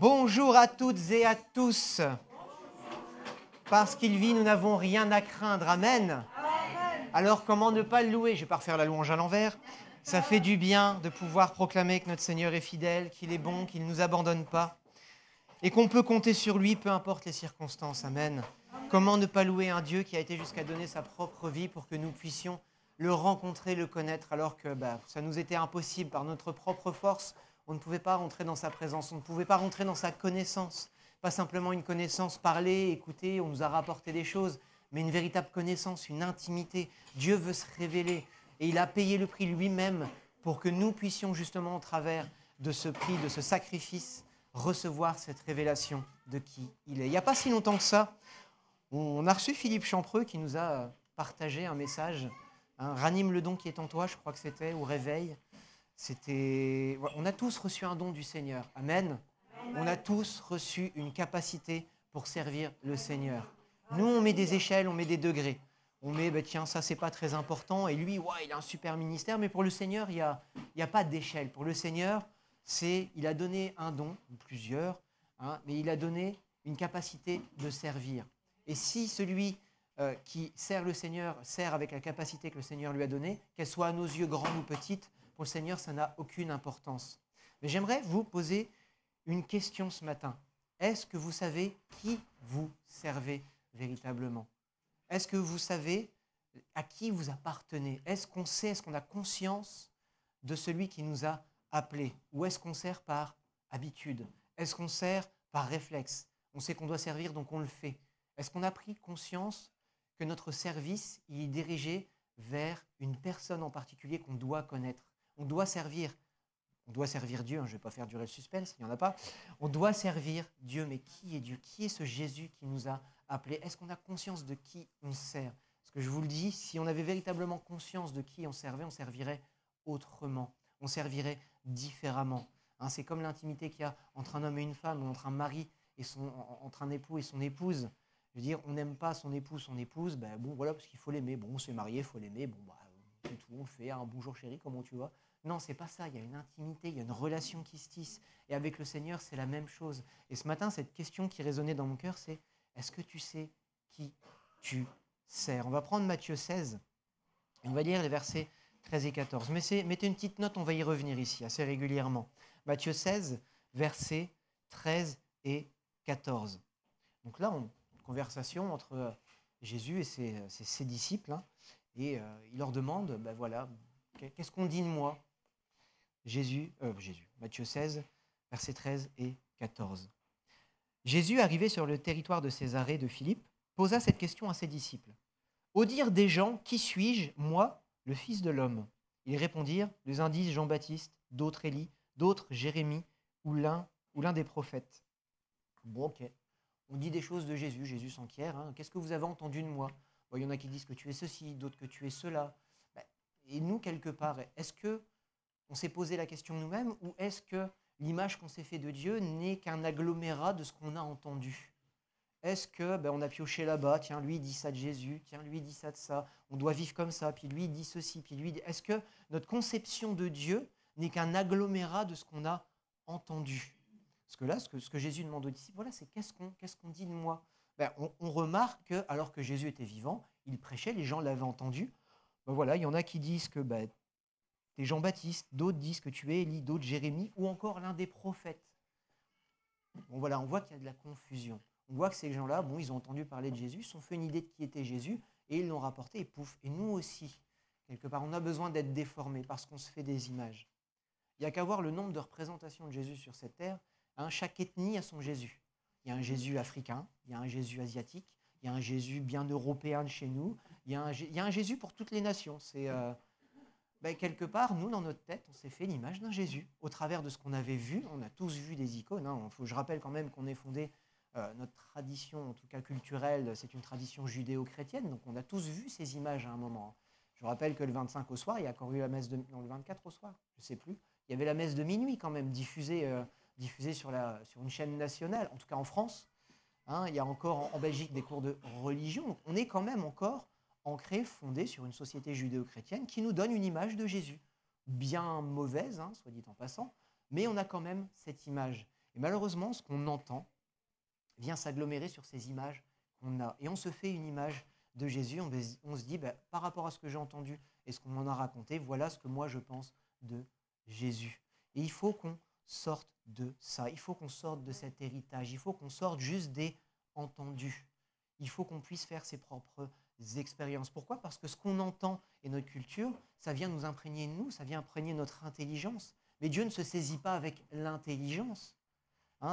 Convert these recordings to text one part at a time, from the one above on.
Bonjour à toutes et à tous. Parce qu'il vit, nous n'avons rien à craindre. Amen. Alors comment ne pas le louer? Je ne vais pas refaire la louange à l'envers. Ça fait du bien de pouvoir proclamer que notre Seigneur est fidèle, qu'il est bon, qu'il ne nous abandonne pas et qu'on peut compter sur lui, peu importe les circonstances. Amen. Comment ne pas louer un Dieu qui a été jusqu'à donner sa propre vie pour que nous puissions le rencontrer, le connaître, alors que ça nous était impossible par notre propre force. On ne pouvait pas rentrer dans sa présence, on ne pouvait pas rentrer dans sa connaissance. Pas simplement une connaissance, parler, écouter, on nous a rapporté des choses, mais une véritable connaissance, une intimité. Dieu veut se révéler et il a payé le prix lui-même pour que nous puissions justement, au travers de ce prix, de ce sacrifice, recevoir cette révélation de qui il est. Il n'y a pas si longtemps que ça, on a reçu Philippe Champreux qui nous a partagé un message. Ranime le don qui est en toi, je crois que c'était, ou réveille. On a tous reçu un don du Seigneur. Amen. On a tous reçu une capacité pour servir le Seigneur. Nous, on met des échelles, on met des degrés. On met, tiens, ça, c'est pas très important. Et lui, il a un super ministère. Mais pour le Seigneur, il n'y a pas d'échelle. Pour le Seigneur, il a donné un don, ou plusieurs, mais il a donné une capacité de servir. Et si celui qui sert le Seigneur sert avec la capacité que le Seigneur lui a donnée, qu'elle soit à nos yeux grande ou petite, pour le Seigneur, ça n'a aucune importance. Mais j'aimerais vous poser une question ce matin. Est-ce que vous savez qui vous servez véritablement? Est-ce que vous savez à qui vous appartenez? Est-ce qu'on sait, est-ce qu'on a conscience de celui qui nous a appelés? Ou est-ce qu'on sert par habitude? Est-ce qu'on sert par réflexe? On sait qu'on doit servir, donc on le fait. Est-ce qu'on a pris conscience que notre service est dirigé vers une personne en particulier qu'on doit connaître? On doit servir Dieu, je ne vais pas faire durer le suspense, il n'y en a pas. On doit servir Dieu, mais qui est Dieu? Qui est ce Jésus qui nous a appelés? Est-ce qu'on a conscience de qui on sert? Parce que je vous le dis, si on avait véritablement conscience de qui on servirait autrement, on servirait différemment. C'est comme l'intimité qu'il y a entre un homme et une femme, ou entre un mari et entre un époux et son épouse. Je veux dire, on n'aime pas son époux, son épouse, parce qu'il faut l'aimer. Bon, on s'est marié, il faut l'aimer, c'est tout, on le fait, bonjour chérie, comment tu vas? Non, c'est pas ça, il y a une intimité, il y a une relation qui se tisse. Et avec le Seigneur, c'est la même chose. Et ce matin, cette question qui résonnait dans mon cœur, c'est: est-ce que tu sais qui tu sers? On va prendre Matthieu 16, et on va lire les versets 13 et 14. Mettez une petite note, on va y revenir ici, assez régulièrement. Matthieu 16, versets 13 et 14. Donc là, une conversation entre Jésus et ses disciples, et il leur demande, qu'est-ce qu'on dit de moi? Matthieu 16, versets 13 et 14. Jésus, arrivé sur le territoire de Césarée de Philippe, posa cette question à ses disciples. Au dire des gens, qui suis-je, moi, le Fils de l'homme? Ils répondirent, les uns disent Jean-Baptiste, d'autres Élie, d'autres Jérémie, ou l'un des prophètes. Bon, ok. On dit des choses de Jésus, Jésus s'enquiert. Qu'est-ce que vous avez entendu de moi? Il y en a qui disent que tu es ceci, d'autres que tu es cela. Et nous, quelque part, est-ce qu'on s'est posé la question nous-mêmes, ou est-ce que l'image qu'on s'est fait de Dieu n'est qu'un agglomérat de ce qu'on a entendu? Est-ce qu'on a pioché là-bas, tiens, lui il dit ça de Jésus, tiens, lui il dit ça de ça, on doit vivre comme ça, puis lui il dit ceci, puis lui il dit... Est-ce que notre conception de Dieu n'est qu'un agglomérat de ce qu'on a entendu? Parce que là, ce que Jésus demande aux disciples, voilà, c'est qu'est-ce qu'on dit de moi? On remarque que, alors que Jésus était vivant, il prêchait, les gens l'avaient entendu. Il y en a qui disent que tu es Jean-Baptiste, d'autres disent que tu es Élie, d'autres Jérémie, ou encore l'un des prophètes. On voit qu'il y a de la confusion. On voit que ces gens-là, ils ont entendu parler de Jésus, se sont fait une idée de qui était Jésus, et ils l'ont rapporté, et pouf. Et nous aussi, quelque part, on a besoin d'être déformés parce qu'on se fait des images. Il n'y a qu'à voir le nombre de représentations de Jésus sur cette terre. Chaque ethnie a son Jésus. Il y a un Jésus africain, il y a un Jésus asiatique, il y a un Jésus bien européen de chez nous, il y a un Jésus pour toutes les nations. C'est quelque part, nous, dans notre tête, on s'est fait l'image d'un Jésus. Au travers de ce qu'on avait vu, on a tous vu des icônes. Je rappelle quand même qu'on est fondé, notre tradition, en tout cas culturelle, c'est une tradition judéo-chrétienne, donc on a tous vu ces images à un moment. Je rappelle que le 25 au soir, il y a encore eu la messe le 24 au soir, je ne sais plus, il y avait la messe de minuit quand même, diffusée sur une chaîne nationale, en tout cas en France. Il y a encore en Belgique des cours de religion. Donc on est quand même encore ancré, fondé sur une société judéo-chrétienne qui nous donne une image de Jésus. Bien mauvaise, soit dit en passant, mais on a quand même cette image. Et malheureusement, ce qu'on entend vient s'agglomérer sur ces images qu'on a. Et on se fait une image de Jésus, on se dit, par rapport à ce que j'ai entendu et ce qu'on m'en a raconté, voilà ce que moi je pense de Jésus. Et il faut qu'on sorte de ça, il faut qu'on sorte de cet héritage, il faut qu'on sorte juste des entendus. Il faut qu'on puisse faire ses propres expériences. Pourquoi ? Parce que ce qu'on entend et notre culture, ça vient nous imprégner de nous, ça vient imprégner notre intelligence. Mais Dieu ne se saisit pas avec l'intelligence.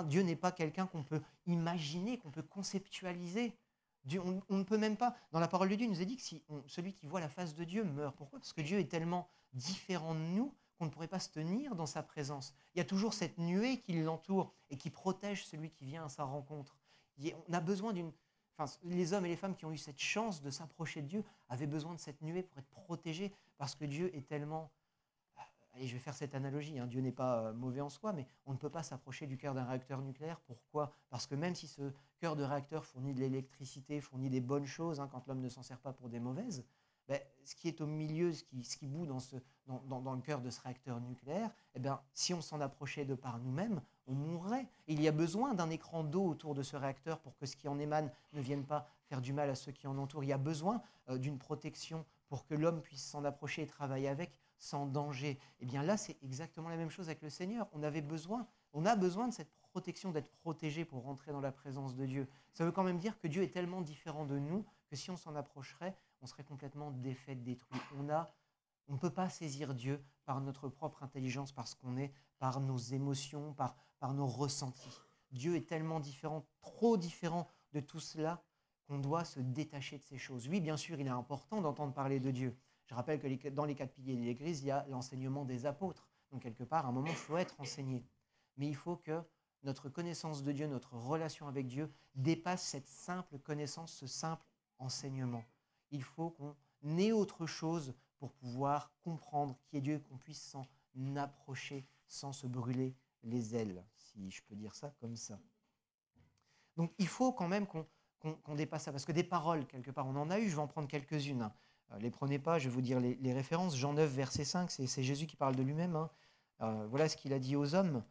Dieu n'est pas quelqu'un qu'on peut imaginer, qu'on peut conceptualiser. Dieu, on ne peut même pas. Dans la parole de Dieu, il nous est dit que celui qui voit la face de Dieu meurt. Pourquoi ? Parce que Dieu est tellement différent de nous qu'on ne pourrait pas se tenir dans sa présence. Il y a toujours cette nuée qui l'entoure et qui protège celui qui vient à sa rencontre. On a besoin les hommes et les femmes qui ont eu cette chance de s'approcher de Dieu avaient besoin de cette nuée pour être protégés, parce que Dieu est tellement... Et je vais faire cette analogie, Dieu n'est pas mauvais en soi, mais on ne peut pas s'approcher du cœur d'un réacteur nucléaire. Pourquoi ? Parce que même si ce cœur de réacteur fournit de l'électricité, fournit des bonnes choses, quand l'homme ne s'en sert pas pour des mauvaises, ce qui est au milieu, ce qui bout dans le cœur de ce réacteur nucléaire, si on s'en approchait de par nous-mêmes, on mourrait. Et il y a besoin d'un écran d'eau autour de ce réacteur pour que ce qui en émane ne vienne pas faire du mal à ceux qui en entourent. Il y a besoin d'une protection pour que l'homme puisse s'en approcher et travailler avec sans danger. Et bien là, c'est exactement la même chose avec le Seigneur. On a besoin de cette protection, d'être protégé pour rentrer dans la présence de Dieu. Ça veut quand même dire que Dieu est tellement différent de nous que si on s'en approcherait, on serait complètement défait, détruit. On ne peut pas saisir Dieu par notre propre intelligence, parce qu'on est par nos émotions, par nos ressentis. Dieu est tellement différent, trop différent de tout cela, qu'on doit se détacher de ces choses. Oui, bien sûr, il est important d'entendre parler de Dieu. Je rappelle que dans les 4 piliers de l'Église, il y a l'enseignement des apôtres. Donc, quelque part, à un moment, il faut être enseigné. Mais il faut que notre connaissance de Dieu, notre relation avec Dieu, dépasse cette simple connaissance, ce simple enseignement. Il faut qu'on ait autre chose pour pouvoir comprendre qui est Dieu, qu'on puisse s'en approcher sans se brûler les ailes, si je peux dire ça comme ça. Donc, il faut quand même qu'on dépasse ça, parce que des paroles, quelque part, on en a eu, je vais en prendre quelques-unes. Les prenez pas, je vais vous dire les références. Jean 9, verset 5, c'est Jésus qui parle de lui-même. Voilà ce qu'il a dit aux hommes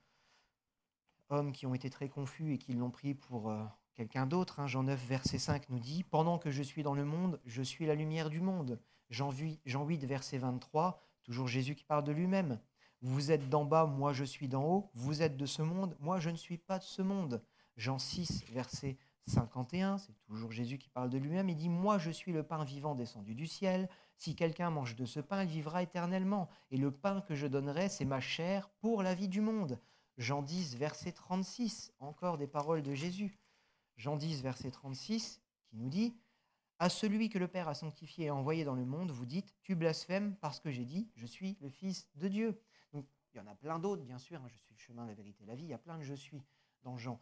qui ont été très confus et qui l'ont pris pour quelqu'un d'autre. Jean 9, verset 5 nous dit « Pendant que je suis dans le monde, je suis la lumière du monde ». Jean 8, verset 23, toujours Jésus qui parle de lui-même. « Vous êtes d'en bas, moi je suis d'en haut. Vous êtes de ce monde, moi je ne suis pas de ce monde ». Jean 6, verset 51, c'est toujours Jésus qui parle de lui-même. Il dit « Moi je suis le pain vivant descendu du ciel. Si quelqu'un mange de ce pain, il vivra éternellement. Et le pain que je donnerai, c'est ma chair pour la vie du monde. » Jean 10, verset 36, encore des paroles de Jésus. Jean 10, verset 36, qui nous dit « À celui que le Père a sanctifié et envoyé dans le monde, vous dites « Tu blasphèmes parce que j'ai dit « Je suis le Fils de Dieu ». Donc, il y en a plein d'autres, bien sûr. Je suis le chemin, la vérité, la vie. Il y a plein de « je suis » dans Jean.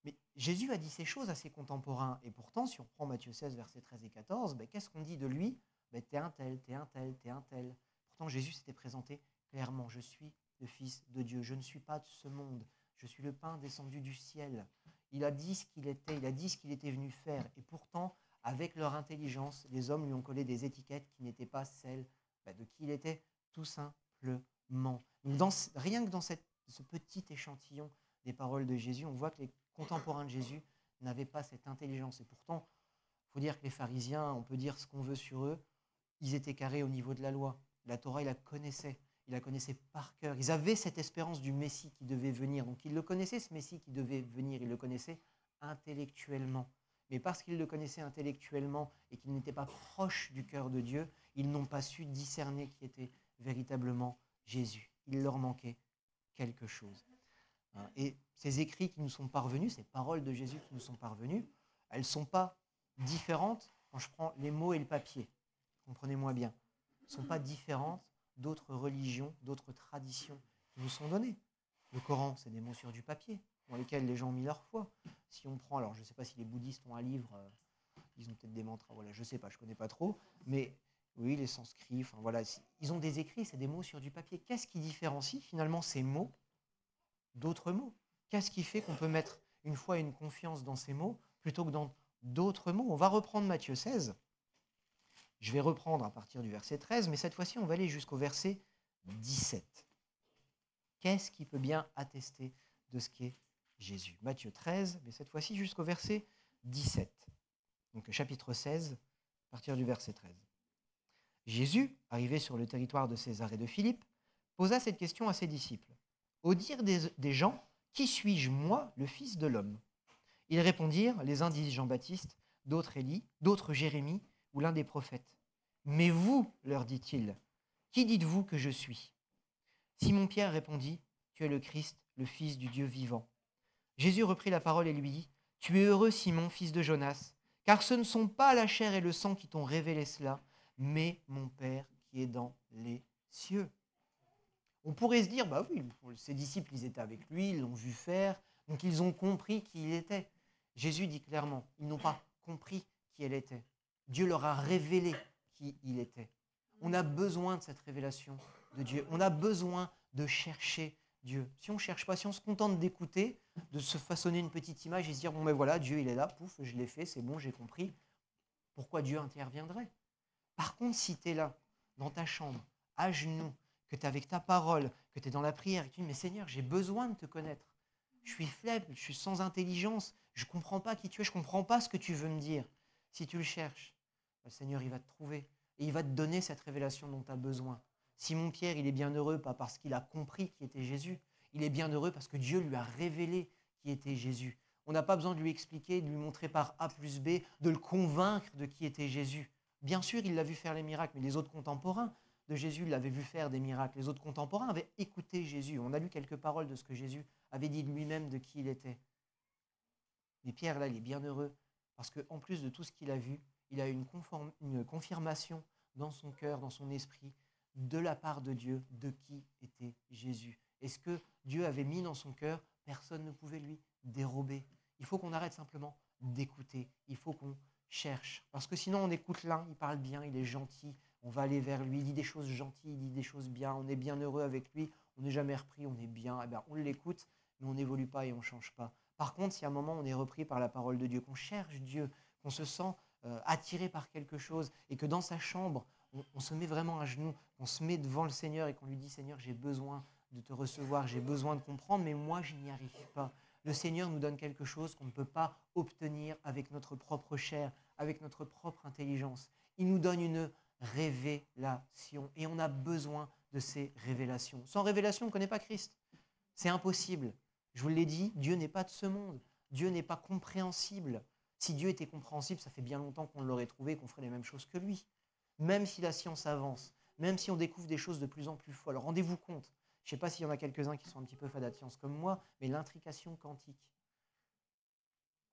Mais Jésus a dit ces choses à ses contemporains. Et pourtant, si on prend Matthieu 16, versets 13 et 14, qu'est-ce qu'on dit de lui ? T'es un tel, t'es un tel, t'es un tel. Pourtant, Jésus s'était présenté clairement. Je suis le Fils de Dieu. Je ne suis pas de ce monde. Je suis le pain descendu du ciel. Il a dit ce qu'il était. Il a dit ce qu'il était venu faire. Et pourtant, avec leur intelligence, les hommes lui ont collé des étiquettes qui n'étaient pas celles de qui il était, tout simplement. Donc rien que dans ce petit échantillon des paroles de Jésus, on voit que les contemporains de Jésus n'avaient pas cette intelligence. Et pourtant, il faut dire que les pharisiens, on peut dire ce qu'on veut sur eux, ils étaient carrés au niveau de la loi. La Torah, ils la connaissaient par cœur. Ils avaient cette espérance du Messie qui devait venir. Donc ils le connaissaient, ce Messie qui devait venir, ils le connaissaient intellectuellement. Mais parce qu'ils le connaissaient intellectuellement et qu'ils n'étaient pas proches du cœur de Dieu, ils n'ont pas su discerner qui était véritablement Jésus. Il leur manquait quelque chose. Et ces écrits qui nous sont parvenus, ces paroles de Jésus qui nous sont parvenues, elles ne sont pas différentes quand je prends les mots et le papier. Comprenez-moi bien. Elles ne sont pas différentes d'autres religions, d'autres traditions qui nous sont données. Le Coran, c'est des mots sur du papier dans lesquels les gens ont mis leur foi. Si on prend, alors je ne sais pas si les bouddhistes ont un livre, ils ont peut-être des mantras, voilà, je ne sais pas, je ne connais pas trop, mais oui, les sanscrits, enfin voilà, ils ont des écrits, c'est des mots sur du papier. Qu'est-ce qui différencie finalement ces mots d'autres mots? Qu'est-ce qui fait qu'on peut mettre une foi et une confiance dans ces mots plutôt que dans d'autres mots? On va reprendre Matthieu 16. Je vais reprendre à partir du verset 13, mais cette fois-ci, on va aller jusqu'au verset 17. Qu'est-ce qui peut bien attester de ce qu'est Jésus. Matthieu 13, mais cette fois-ci jusqu'au verset 17. Donc chapitre 16, à partir du verset 13. Jésus, arrivé sur le territoire de César et de Philippe, posa cette question à ses disciples. Au dire des gens, qui suis-je, moi, le Fils de l'homme? Ils répondirent, les uns disent Jean-Baptiste, d'autres Élie, d'autres Jérémie ou l'un des prophètes. Mais vous, leur dit-il, qui dites-vous que je suis? Simon-Pierre répondit, tu es le Christ, le Fils du Dieu vivant. Jésus reprit la parole et lui dit, tu es heureux, Simon, fils de Jonas, car ce ne sont pas la chair et le sang qui t'ont révélé cela, mais mon Père qui est dans les cieux. On pourrait se dire, bah oui, ses disciples, ils étaient avec lui, ils l'ont vu faire, donc ils ont compris qui il était. Jésus dit clairement, ils n'ont pas compris qui elle était. Dieu leur a révélé qui il était. On a besoin de cette révélation de Dieu. On a besoin de chercher Dieu. Si on ne cherche pas, si on se contente d'écouter, de se façonner une petite image et se dire, bon ben voilà, Dieu il est là, pouf, je l'ai fait, c'est bon, j'ai compris. Pourquoi Dieu interviendrait? Par contre, si tu es là, dans ta chambre, à genoux, que tu es avec ta parole, que tu es dans la prière, et que tu dis, mais Seigneur, j'ai besoin de te connaître. Je suis faible, je suis sans intelligence, je ne comprends pas qui tu es, je ne comprends pas ce que tu veux me dire. Si tu le cherches, le Seigneur, il va te trouver et il va te donner cette révélation dont tu as besoin. Simon-Pierre, il est bien heureux, pas parce qu'il a compris qui était Jésus, il est bien heureux parce que Dieu lui a révélé qui était Jésus. On n'a pas besoin de lui expliquer, de lui montrer par A plus B, de le convaincre de qui était Jésus. Bien sûr, il l'a vu faire les miracles, mais les autres contemporains de Jésus l'avaient vu faire des miracles. Les autres contemporains avaient écouté Jésus. On a lu quelques paroles de ce que Jésus avait dit de lui-même, de qui il était. Mais Pierre, là, il est bien heureux parce qu'en plus de tout ce qu'il a vu, il a eu une confirmation dans son cœur, dans son esprit, de la part de Dieu, de qui était Jésus. Et ce que Dieu avait mis dans son cœur, personne ne pouvait lui dérober. Il faut qu'on arrête simplement d'écouter. Il faut qu'on cherche. Parce que sinon, on écoute l'un, il parle bien, il est gentil, on va aller vers lui, il dit des choses gentilles, il dit des choses bien, on est bien heureux avec lui, on n'est jamais repris, on est bien, eh bien, on l'écoute, mais on n'évolue pas et on ne change pas. Par contre, si à un moment on est repris par la parole de Dieu, qu'on cherche Dieu, qu'on se sent attiré par quelque chose et que dans sa chambre, on se met vraiment à genoux, on se met devant le Seigneur et qu'on lui dit « Seigneur, j'ai besoin de te recevoir, j'ai besoin de comprendre, mais moi, je n'y arrive pas. » Le Seigneur nous donne quelque chose qu'on ne peut pas obtenir avec notre propre chair, avec notre propre intelligence. Il nous donne une révélation et on a besoin de ces révélations. Sans révélation, on ne connaît pas Christ. C'est impossible. Je vous l'ai dit, Dieu n'est pas de ce monde. Dieu n'est pas compréhensible. Si Dieu était compréhensible, ça fait bien longtemps qu'on l'aurait trouvé et qu'on ferait les mêmes choses que lui. Même si la science avance, même si on découvre des choses de plus en plus folles, rendez-vous compte. Je ne sais pas s'il y en a quelques-uns qui sont un petit peu fadas de science comme moi, mais l'intrication quantique.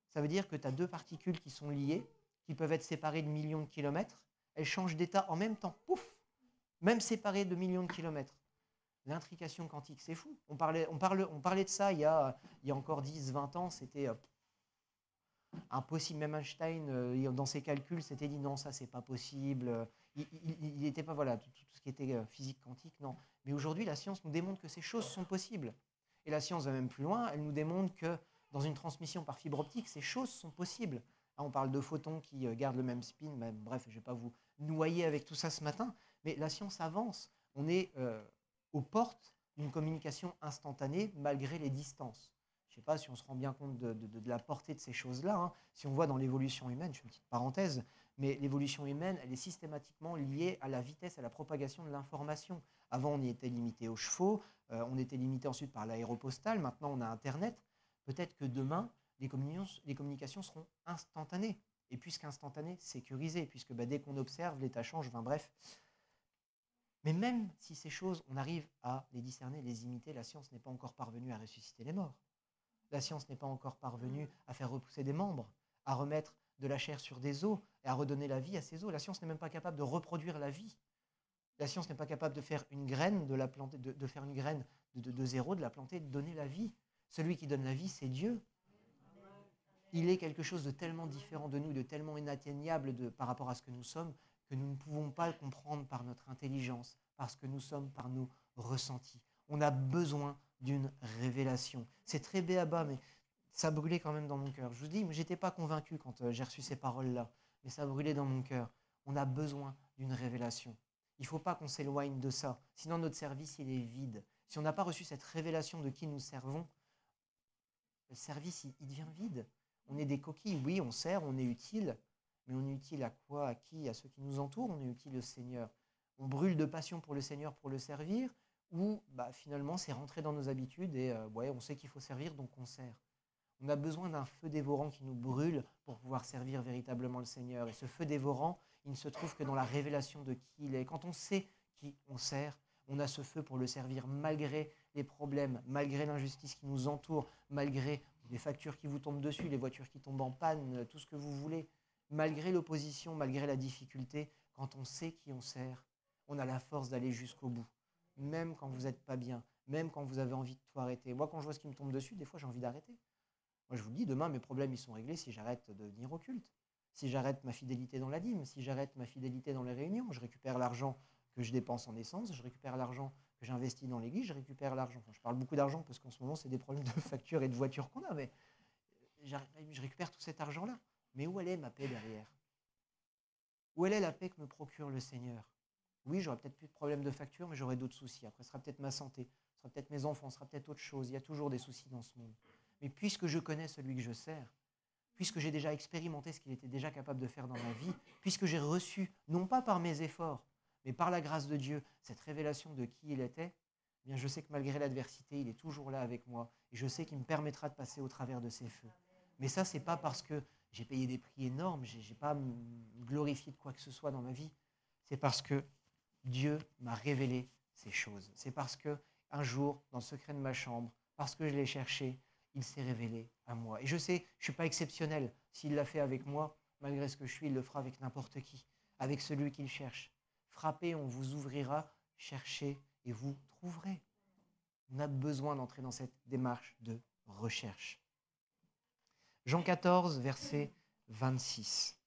Ça veut dire que tu as deux particules qui sont liées, qui peuvent être séparées de millions de kilomètres, elles changent d'état en même temps, pouf, même séparées de millions de kilomètres. L'intrication quantique, c'est fou. On parlait de ça il y a encore 10-20 ans, c'était impossible. Même Einstein, dans ses calculs, s'était dit non, ça c'est pas possible. Il n'était pas, voilà, tout ce qui était physique quantique, non. Mais aujourd'hui, la science nous démontre que ces choses sont possibles. Et la science va même plus loin, elle nous démontre que dans une transmission par fibre optique, ces choses sont possibles. Là, on parle de photons qui gardent le même spin, mais bref, je ne vais pas vous noyer avec tout ça ce matin, mais la science avance. On est aux portes d'une communication instantanée malgré les distances. Je ne sais pas si on se rend bien compte de la portée de ces choses-là. Hein. Si on voit dans l'évolution humaine, je fais une petite parenthèse, mais l'évolution humaine, elle est systématiquement liée à la vitesse, à la propagation de l'information. Avant, on y était limité aux chevaux, on était limité ensuite par l'aéropostale, maintenant on a Internet. Peut-être que demain, les communications seront instantanées. Et puisqu'instantanées, sécurisées, puisque dès qu'on observe, l'état change, bref. Mais même si ces choses, on arrive à les discerner, les imiter, la science n'est pas encore parvenue à ressusciter les morts. La science n'est pas encore parvenue à faire repousser des membres, à remettre de la chair sur des os et à redonner la vie à ces os. La science n'est même pas capable de reproduire la vie. La science n'est pas capable de faire une graine, de la planter, de faire une graine de zéro, de la planter, de donner la vie. Celui qui donne la vie, c'est Dieu. Il est quelque chose de tellement différent de nous, de tellement inatteignable par rapport à ce que nous sommes, que nous ne pouvons pas le comprendre par notre intelligence, parce que nous sommes par nos ressentis. On a besoin d'une révélation. C'est très béaba, mais ça brûlait quand même dans mon cœur. Je vous dis, je n'étais pas convaincu quand j'ai reçu ces paroles-là, mais ça brûlait dans mon cœur. On a besoin d'une révélation. Il ne faut pas qu'on s'éloigne de ça, sinon notre service il est vide. Si on n'a pas reçu cette révélation de qui nous servons, le service, il devient vide. On est des coquilles, oui, on sert, on est utile, mais on est utile à quoi, à qui, à ceux qui nous entourent, on est utile au Seigneur. On brûle de passion pour le Seigneur, pour le servir, ou finalement c'est rentré dans nos habitudes et on sait qu'il faut servir, donc on sert. On a besoin d'un feu dévorant qui nous brûle pour pouvoir servir véritablement le Seigneur. Et ce feu dévorant, il ne se trouve que dans la révélation de qui il est. Quand on sait qui on sert, on a ce feu pour le servir malgré les problèmes, malgré l'injustice qui nous entoure, malgré les factures qui vous tombent dessus, les voitures qui tombent en panne, tout ce que vous voulez. Malgré l'opposition, malgré la difficulté, quand on sait qui on sert, on a la force d'aller jusqu'au bout. Même quand vous n'êtes pas bien, même quand vous avez envie de tout arrêter. Moi, quand je vois ce qui me tombe dessus, des fois, j'ai envie d'arrêter. Moi, je vous le dis, demain, mes problèmes, ils sont réglés si j'arrête de venir au culte, si j'arrête ma fidélité dans la dîme, si j'arrête ma fidélité dans les réunions. Je récupère l'argent que je dépense en essence, je récupère l'argent que j'investis dans l'église, je récupère l'argent. Enfin, je parle beaucoup d'argent parce qu'en ce moment, c'est des problèmes de factures et de voitures qu'on a, mais je récupère tout cet argent-là. Mais où elle est ma paix derrière? Où elle est la paix que me procure le Seigneur? Oui, j'aurai peut-être plus de problèmes de facture, mais j'aurai d'autres soucis. Après, ce sera peut-être ma santé, ce sera peut-être mes enfants, ce sera peut-être autre chose. Il y a toujours des soucis dans ce monde. Mais puisque je connais celui que je sers, puisque j'ai déjà expérimenté ce qu'il était déjà capable de faire dans ma vie, puisque j'ai reçu, non pas par mes efforts, mais par la grâce de Dieu, cette révélation de qui il était, eh bien je sais que malgré l'adversité, il est toujours là avec moi. Et je sais qu'il me permettra de passer au travers de ces feux. Mais ça, ce n'est pas parce que j'ai payé des prix énormes, je n'ai pas glorifié de quoi que ce soit dans ma vie. C'est parce que Dieu m'a révélé ces choses. C'est parce qu'un jour, dans le secret de ma chambre, parce que je l'ai cherché, il s'est révélé à moi. Et je sais, je ne suis pas exceptionnel. S'il l'a fait avec moi, malgré ce que je suis, il le fera avec n'importe qui, avec celui qu'il cherche. Frappez, on vous ouvrira, cherchez et vous trouverez. On a besoin d'entrer dans cette démarche de recherche. Jean 14, verset 26.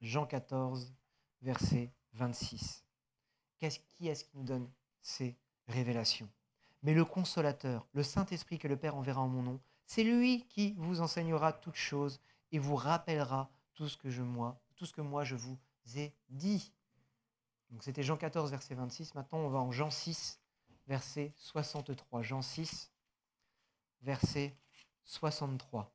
Jean 14, verset 26. Qui est-ce qui nous donne ces révélations? Mais le Consolateur, le Saint-Esprit que le Père enverra en mon nom, c'est lui qui vous enseignera toutes choses et vous rappellera tout ce que moi je vous ai dit. Donc c'était Jean 14, verset 26. Maintenant, on va en Jean 6, verset 63. Jean 6, verset 63.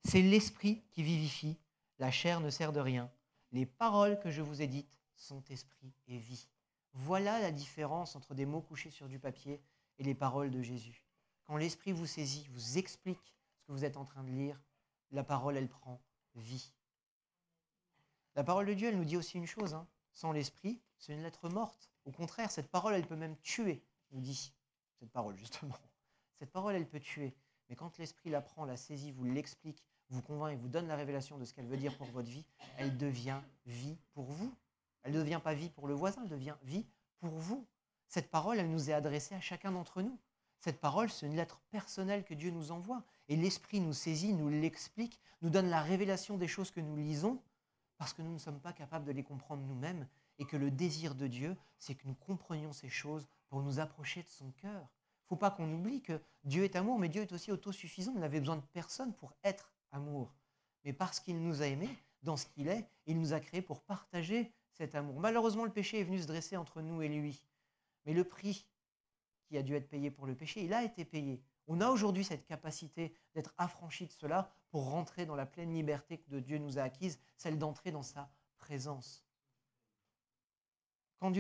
C'est l'Esprit qui vivifie, la chair ne sert de rien. Les paroles que je vous ai dites sont esprit et vie. Voilà la différence entre des mots couchés sur du papier et les paroles de Jésus. Quand l'Esprit vous saisit, vous explique ce que vous êtes en train de lire, la parole, elle prend vie. La parole de Dieu, elle nous dit aussi une chose. Sans l'Esprit, c'est une lettre morte. Au contraire, cette parole, elle peut même tuer, nous dit cette parole, justement. Cette parole, elle peut tuer. Mais quand l'Esprit la prend, la saisit, vous l'explique, vous convainc et vous donne la révélation de ce qu'elle veut dire pour votre vie, elle devient vie pour vous. Elle ne devient pas vie pour le voisin, elle devient vie pour vous. Cette parole, elle nous est adressée à chacun d'entre nous. Cette parole, c'est une lettre personnelle que Dieu nous envoie. Et l'Esprit nous saisit, nous l'explique, nous donne la révélation des choses que nous lisons, parce que nous ne sommes pas capables de les comprendre nous-mêmes, et que le désir de Dieu, c'est que nous comprenions ces choses pour nous approcher de son cœur. Il ne faut pas qu'on oublie que Dieu est amour, mais Dieu est aussi autosuffisant. Il n'avait besoin de personne pour être amour. Mais parce qu'il nous a aimés, dans ce qu'il est, il nous a créés pour partager cet amour. Malheureusement, le péché est venu se dresser entre nous et lui. Mais le prix qui a dû être payé pour le péché, il a été payé. On a aujourd'hui cette capacité d'être affranchi de cela pour rentrer dans la pleine liberté que Dieu nous a acquise, celle d'entrer dans sa présence. Quand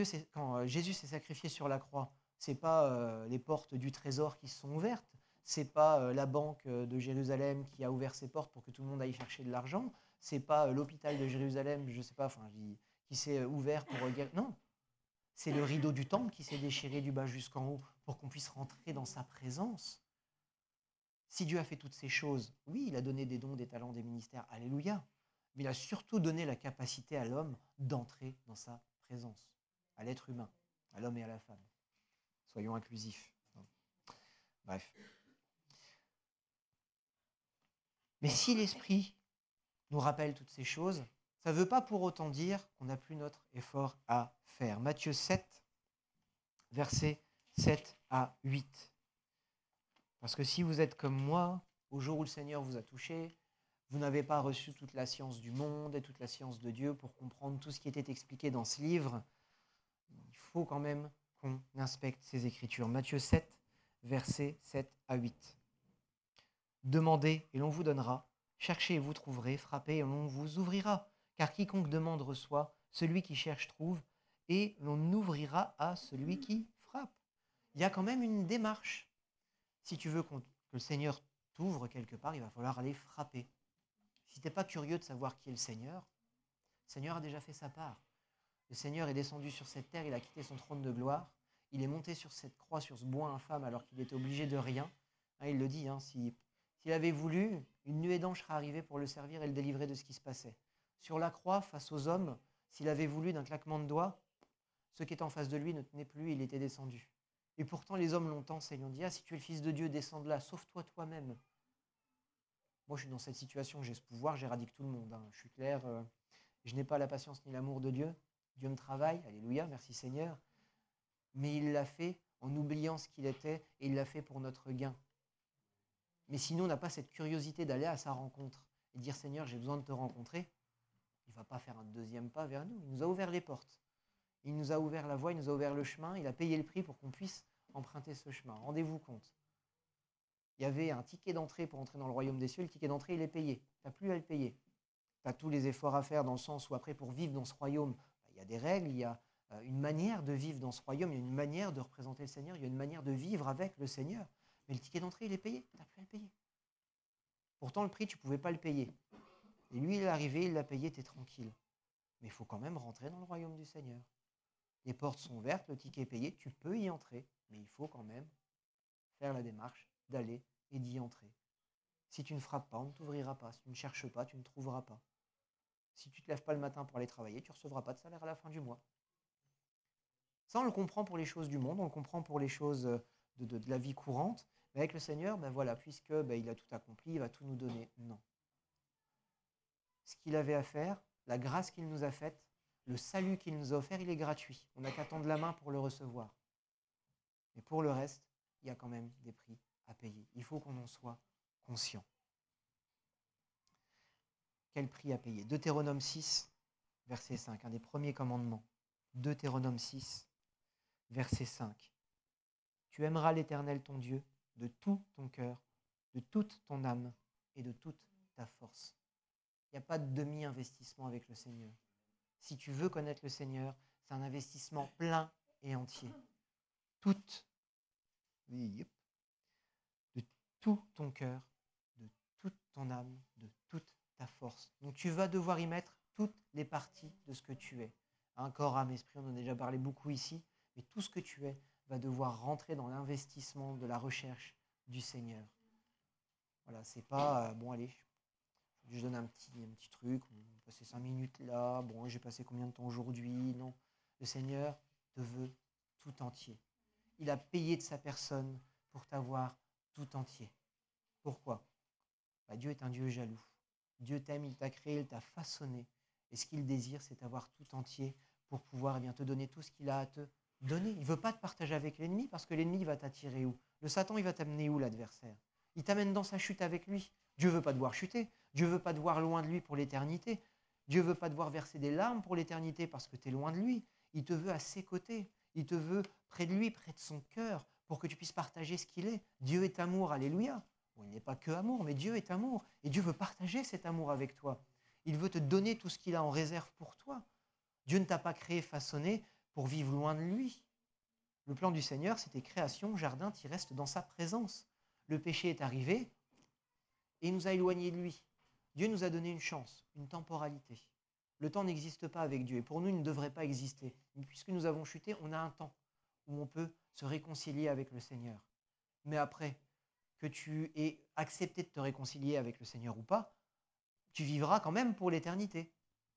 Jésus s'est sacrifié sur la croix, ce n'est pas les portes du trésor qui se sont ouvertes, ce n'est pas la banque de Jérusalem qui a ouvert ses portes pour que tout le monde aille chercher de l'argent, ce n'est pas l'hôpital de Jérusalem, je ne sais pas, qui s'est ouvert pour guérir. Non, c'est le rideau du temple qui s'est déchiré du bas jusqu'en haut pour qu'on puisse rentrer dans sa présence. Si Dieu a fait toutes ces choses, oui, il a donné des dons, des talents, des ministères, alléluia, mais il a surtout donné la capacité à l'homme d'entrer dans sa présence, à l'être humain, à l'homme et à la femme. Soyons inclusifs. Bref. Mais si l'Esprit nous rappelle toutes ces choses, ça ne veut pas pour autant dire qu'on n'a plus notre effort à faire. Matthieu 7, versets 7 à 8. Parce que si vous êtes comme moi, au jour où le Seigneur vous a touché, vous n'avez pas reçu toute la science du monde et toute la science de Dieu pour comprendre tout ce qui était expliqué dans ce livre. Il faut quand même qu'on inspecte ces Écritures. Matthieu 7, versets 7 à 8. Demandez et l'on vous donnera, cherchez et vous trouverez, frappez et l'on vous ouvrira. Car quiconque demande reçoit, celui qui cherche trouve, et l'on ouvrira à celui qui frappe. Il y a quand même une démarche. Si tu veux que le Seigneur t'ouvre quelque part, il va falloir aller frapper. Si tu n'es pas curieux de savoir qui est le Seigneur a déjà fait sa part. Le Seigneur est descendu sur cette terre, il a quitté son trône de gloire, il est monté sur cette croix, sur ce bois infâme, alors qu'il était obligé de rien. Il le dit, s'il avait voulu, une nuée d'anges serait arrivée pour le servir et le délivrer de ce qui se passait. Sur la croix, face aux hommes, s'il avait voulu, d'un claquement de doigts, ceux qui étaient en face de lui ne tenaient plus, il était descendu. Et pourtant, les hommes l'ont tensé, ils ont dit, si tu es le Fils de Dieu, descends de là, sauve-toi toi-même. Moi, je suis dans cette situation, j'ai ce pouvoir, j'éradique tout le monde. Je suis clair, je n'ai pas la patience ni l'amour de Dieu. Dieu me travaille, alléluia, merci Seigneur. Mais il l'a fait en oubliant ce qu'il était et il l'a fait pour notre gain. Mais sinon, on n'a pas cette curiosité d'aller à sa rencontre et dire Seigneur, j'ai besoin de te rencontrer. Il ne va pas faire un deuxième pas vers nous. Il nous a ouvert les portes. Il nous a ouvert la voie, il nous a ouvert le chemin. Il a payé le prix pour qu'on puisse emprunter ce chemin. Rendez-vous compte. Il y avait un ticket d'entrée pour entrer dans le royaume des cieux. Le ticket d'entrée, il est payé. Tu n'as plus à le payer. Tu as tous les efforts à faire dans le sens où après, pour vivre dans ce royaume, il y a des règles, il y a une manière de vivre dans ce royaume, il y a une manière de représenter le Seigneur, il y a une manière de vivre avec le Seigneur. Mais le ticket d'entrée, il est payé, tu n'as plus à le payer. Pourtant, le prix, tu ne pouvais pas le payer. Et lui, il est arrivé, il l'a payé, tu es tranquille. Mais il faut quand même rentrer dans le royaume du Seigneur. Les portes sont ouvertes, le ticket est payé, tu peux y entrer, mais il faut quand même faire la démarche d'aller et d'y entrer. Si tu ne frappes pas, on ne t'ouvrira pas. Si tu ne cherches pas, tu ne trouveras pas. Si tu ne te lèves pas le matin pour aller travailler, tu ne recevras pas de salaire à la fin du mois. Ça, on le comprend pour les choses du monde, on le comprend pour les choses de la vie courante. Mais avec le Seigneur, puisque il a tout accompli, il va tout nous donner. Non. Ce qu'il avait à faire, la grâce qu'il nous a faite, le salut qu'il nous a offert, il est gratuit. On n'a qu'à tendre la main pour le recevoir. Mais pour le reste, il y a quand même des prix à payer. Il faut qu'on en soit conscient. Quel prix à payer? Deutéronome 6, verset 5, un des premiers commandements. Deutéronome 6, verset 5. Tu aimeras l'Éternel ton Dieu de tout ton cœur, de toute ton âme et de toute ta force. Il n'y a pas de demi-investissement avec le Seigneur. Si tu veux connaître le Seigneur, c'est un investissement plein et entier. De tout ton cœur, de toute ton âme, de toute ta force. Donc tu vas devoir y mettre toutes les parties de ce que tu es. Un corps, âme, esprit, on en a déjà parlé beaucoup ici, mais tout ce que tu es va devoir rentrer dans l'investissement de la recherche du Seigneur. Voilà, c'est pas, allez, je donne un petit truc, on va passer 5 minutes là, j'ai passé combien de temps aujourd'hui? Non, le Seigneur te veut tout entier. Il a payé de sa personne pour t'avoir tout entier. Pourquoi? Dieu est un Dieu jaloux. Dieu t'aime, il t'a créé, il t'a façonné. Et ce qu'il désire, c'est t'avoir tout entier pour pouvoir te donner tout ce qu'il a à te donner. Il ne veut pas te partager avec l'ennemi parce que l'ennemi va t'attirer où? Le Satan, il va t'amener où, l'adversaire? Il t'amène dans sa chute avec lui. Dieu ne veut pas te voir chuter. Dieu ne veut pas te voir loin de lui pour l'éternité. Dieu ne veut pas te voir verser des larmes pour l'éternité parce que tu es loin de lui. Il te veut à ses côtés. Il te veut près de lui, près de son cœur, pour que tu puisses partager ce qu'il est. Dieu est amour, alléluia. Il n'est pas que amour, mais Dieu est amour. Et Dieu veut partager cet amour avec toi. Il veut te donner tout ce qu'il a en réserve pour toi. Dieu ne t'a pas créé, façonné pour vivre loin de lui. Le plan du Seigneur, c'était création, jardin, tu restes dans sa présence. Le péché est arrivé et il nous a éloignés de lui. Dieu nous a donné une chance, une temporalité. Le temps n'existe pas avec Dieu et pour nous, il ne devrait pas exister. Puisque nous avons chuté, on a un temps où on peut se réconcilier avec le Seigneur. Mais après, que tu aies accepté de te réconcilier avec le Seigneur ou pas, tu vivras quand même pour l'éternité.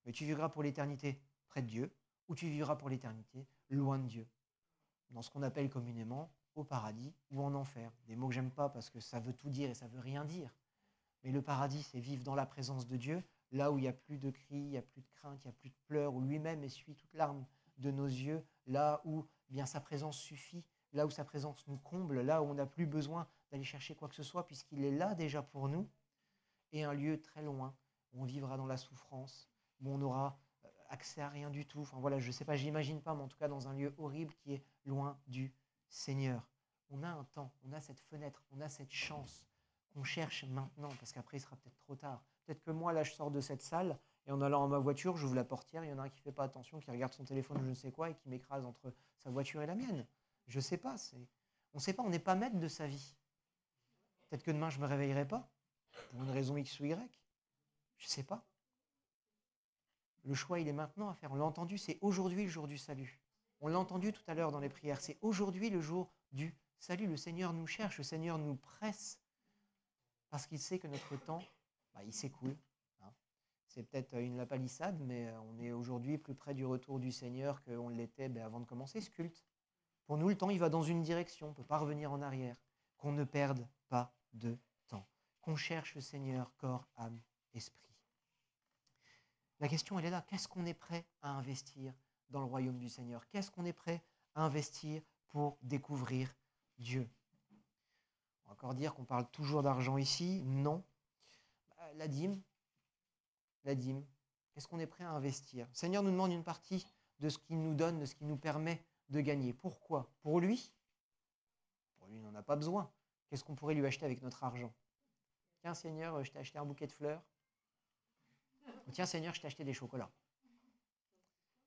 Mais tu vivras pour l'éternité près de Dieu ou tu vivras pour l'éternité loin de Dieu. Dans ce qu'on appelle communément au paradis ou en enfer. Des mots que j'aime pas parce que ça veut tout dire et ça veut rien dire. Mais le paradis, c'est vivre dans la présence de Dieu, là où il n'y a plus de cris, il n'y a plus de crainte, il n'y a plus de pleurs, où lui-même essuie toute larme de nos yeux, là où sa présence suffit, là où sa présence nous comble, là où on n'a plus besoin d'aller chercher quoi que ce soit, puisqu'il est là déjà pour nous, et un lieu très loin, où on vivra dans la souffrance, où on aura accès à rien du tout. Enfin voilà, je ne sais pas, j'imagine pas, mais en tout cas dans un lieu horrible qui est loin du Seigneur. On a un temps, on a cette fenêtre, on a cette chance qu'on cherche maintenant, parce qu'après il sera peut-être trop tard. Peut-être que moi, là, je sors de cette salle, et en allant dans ma voiture, j'ouvre la portière, il y en a un qui ne fait pas attention, qui regarde son téléphone ou je ne sais quoi, et qui m'écrase entre sa voiture et la mienne. Je ne sais pas, on ne sait pas, on n'est pas maître de sa vie. Peut-être que demain, je ne me réveillerai pas, pour une raison X ou Y. Je ne sais pas. Le choix, il est maintenant à faire. On l'a entendu, c'est aujourd'hui le jour du salut. On l'a entendu tout à l'heure dans les prières, c'est aujourd'hui le jour du salut. Le Seigneur nous cherche, le Seigneur nous presse, parce qu'il sait que notre temps, il s'écoule. Hein. C'est peut-être une palissade, mais on est aujourd'hui plus près du retour du Seigneur qu'on l'était avant de commencer ce culte. Pour nous, le temps, il va dans une direction, on ne peut pas revenir en arrière. Qu'on ne perde pas de temps. Qu'on cherche le Seigneur, corps, âme, esprit. La question, elle est là. Qu'est-ce qu'on est prêt à investir dans le royaume du Seigneur? Qu'est-ce qu'on est prêt à investir pour découvrir Dieu? On va encore dire qu'on parle toujours d'argent ici. Non. La dîme. Qu'est-ce qu'on est prêt à investir? Le Seigneur nous demande une partie de ce qu'il nous donne, de ce qu'il nous permet de gagner. Pourquoi? Pour lui? Pour lui, il n'en a pas besoin. Qu'est-ce qu'on pourrait lui acheter avec notre argent? Tiens, Seigneur, je t'ai acheté un bouquet de fleurs. Tiens, Seigneur, je t'ai acheté des chocolats.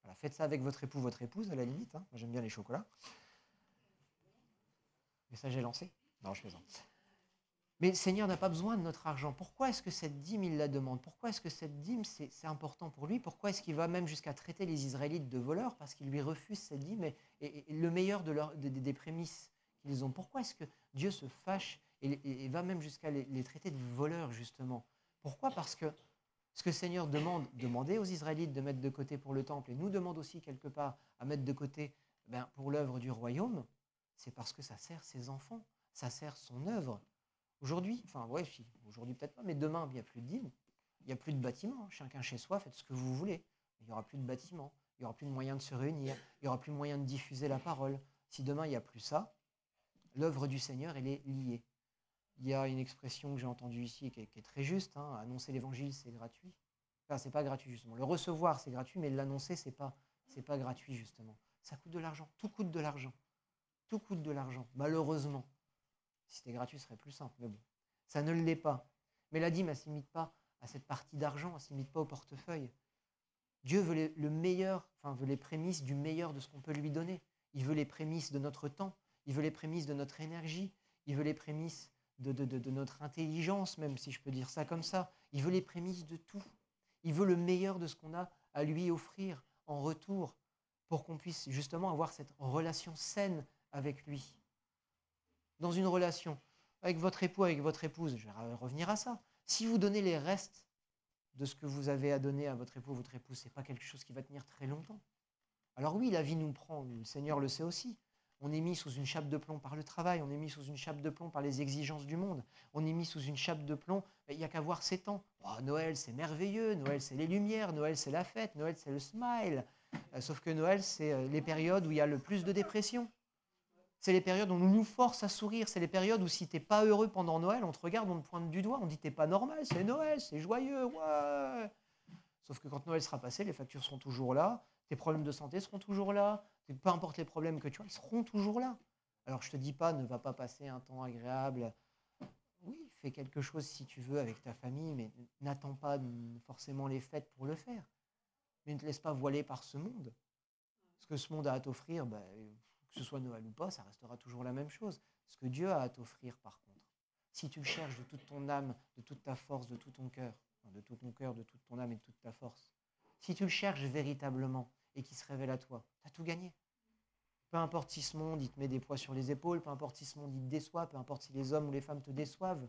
Voilà, faites ça avec votre époux, votre épouse, à la limite. Hein. Moi, j'aime bien les chocolats. Mais ça, j'ai lancé. Non, je plaisante. Mais le Seigneur n'a pas besoin de notre argent. Pourquoi est-ce que cette dîme, il la demande? Pourquoi est-ce que cette dîme, c'est important pour lui? Pourquoi est-ce qu'il va même jusqu'à traiter les Israélites de voleurs? Parce qu'il lui refuse cette dîme et le meilleur des prémices qu'ils ont. Pourquoi est-ce que Dieu se fâche et va même jusqu'à les traiter de voleurs, justement? Pourquoi? Parce que ce que le Seigneur demandait aux Israélites de mettre de côté pour le temple, et nous demande aussi quelque part à mettre de côté pour l'œuvre du royaume, c'est parce que ça sert ses enfants, ça sert son œuvre. Aujourd'hui, aujourd'hui peut-être pas, mais demain, il n'y a plus de dîme, il n'y a plus de bâtiment. Chacun chez soi, faites ce que vous voulez. Il n'y aura plus de bâtiment, il n'y aura plus de moyens de se réunir, il n'y aura plus de moyens de diffuser la parole. Si demain, il n'y a plus ça, l'œuvre du Seigneur, elle est liée. Il y a une expression que j'ai entendue ici qui est très juste. Hein, annoncer l'évangile, c'est gratuit. Enfin, c'est pas gratuit, justement. Le recevoir, c'est gratuit, mais l'annoncer, c'est pas gratuit, justement. Ça coûte de l'argent. Tout coûte de l'argent. Tout coûte de l'argent, malheureusement. Si c'était gratuit, ce serait plus simple, mais bon. Ça ne l'est pas. Mais la dîme, elle ne s'imite pas à cette partie d'argent, elle ne s'imite pas au portefeuille. Dieu veut le meilleur, veut les prémices du meilleur de ce qu'on peut lui donner. Il veut les prémices de notre temps, il veut les prémices de notre énergie, il veut les prémices de notre intelligence, même si je peux dire ça comme ça. Il veut les prémices de tout. Il veut le meilleur de ce qu'on a à lui offrir en retour pour qu'on puisse justement avoir cette relation saine avec lui. Dans une relation avec votre époux, avec votre épouse, je vais revenir à ça. Si vous donnez les restes de ce que vous avez à donner à votre époux, votre épouse, ce n'est pas quelque chose qui va tenir très longtemps. Alors oui, la vie nous prend, le Seigneur le sait aussi. On est mis sous une chape de plomb par le travail, on est mis sous une chape de plomb par les exigences du monde, on est mis sous une chape de plomb, il n'y a qu'à voir ces temps. Oh, Noël, c'est merveilleux, Noël, c'est les lumières, Noël, c'est la fête, Noël, c'est le smile. Sauf que Noël, c'est les périodes où il y a le plus de dépression. C'est les périodes où on nous force à sourire, c'est les périodes où si tu n'es pas heureux pendant Noël, on te regarde, on te pointe du doigt, on dit t'es pas normal, c'est Noël, c'est joyeux, ouais. Sauf que quand Noël sera passé, les factures seront toujours là, tes problèmes de santé seront toujours là, peu importe les problèmes que tu as, ils seront toujours là. Alors je ne te dis pas, ne va pas passer un temps agréable. Oui, fais quelque chose si tu veux avec ta famille, mais n'attends pas forcément les fêtes pour le faire. Mais ne te laisse pas voiler par ce monde. Ce que ce monde a à t'offrir, que ce soit Noël ou pas, ça restera toujours la même chose. Ce que Dieu a à t'offrir, par contre, si tu le cherches de toute ton âme, de toute ta force, de tout ton cœur, de tout ton cœur, de toute ton âme et de toute ta force, si tu le cherches véritablement et qu'il se révèle à toi, tu as tout gagné. Peu importe si ce monde, il te met des poids sur les épaules, peu importe si ce monde, il te déçoit, peu importe si les hommes ou les femmes te déçoivent,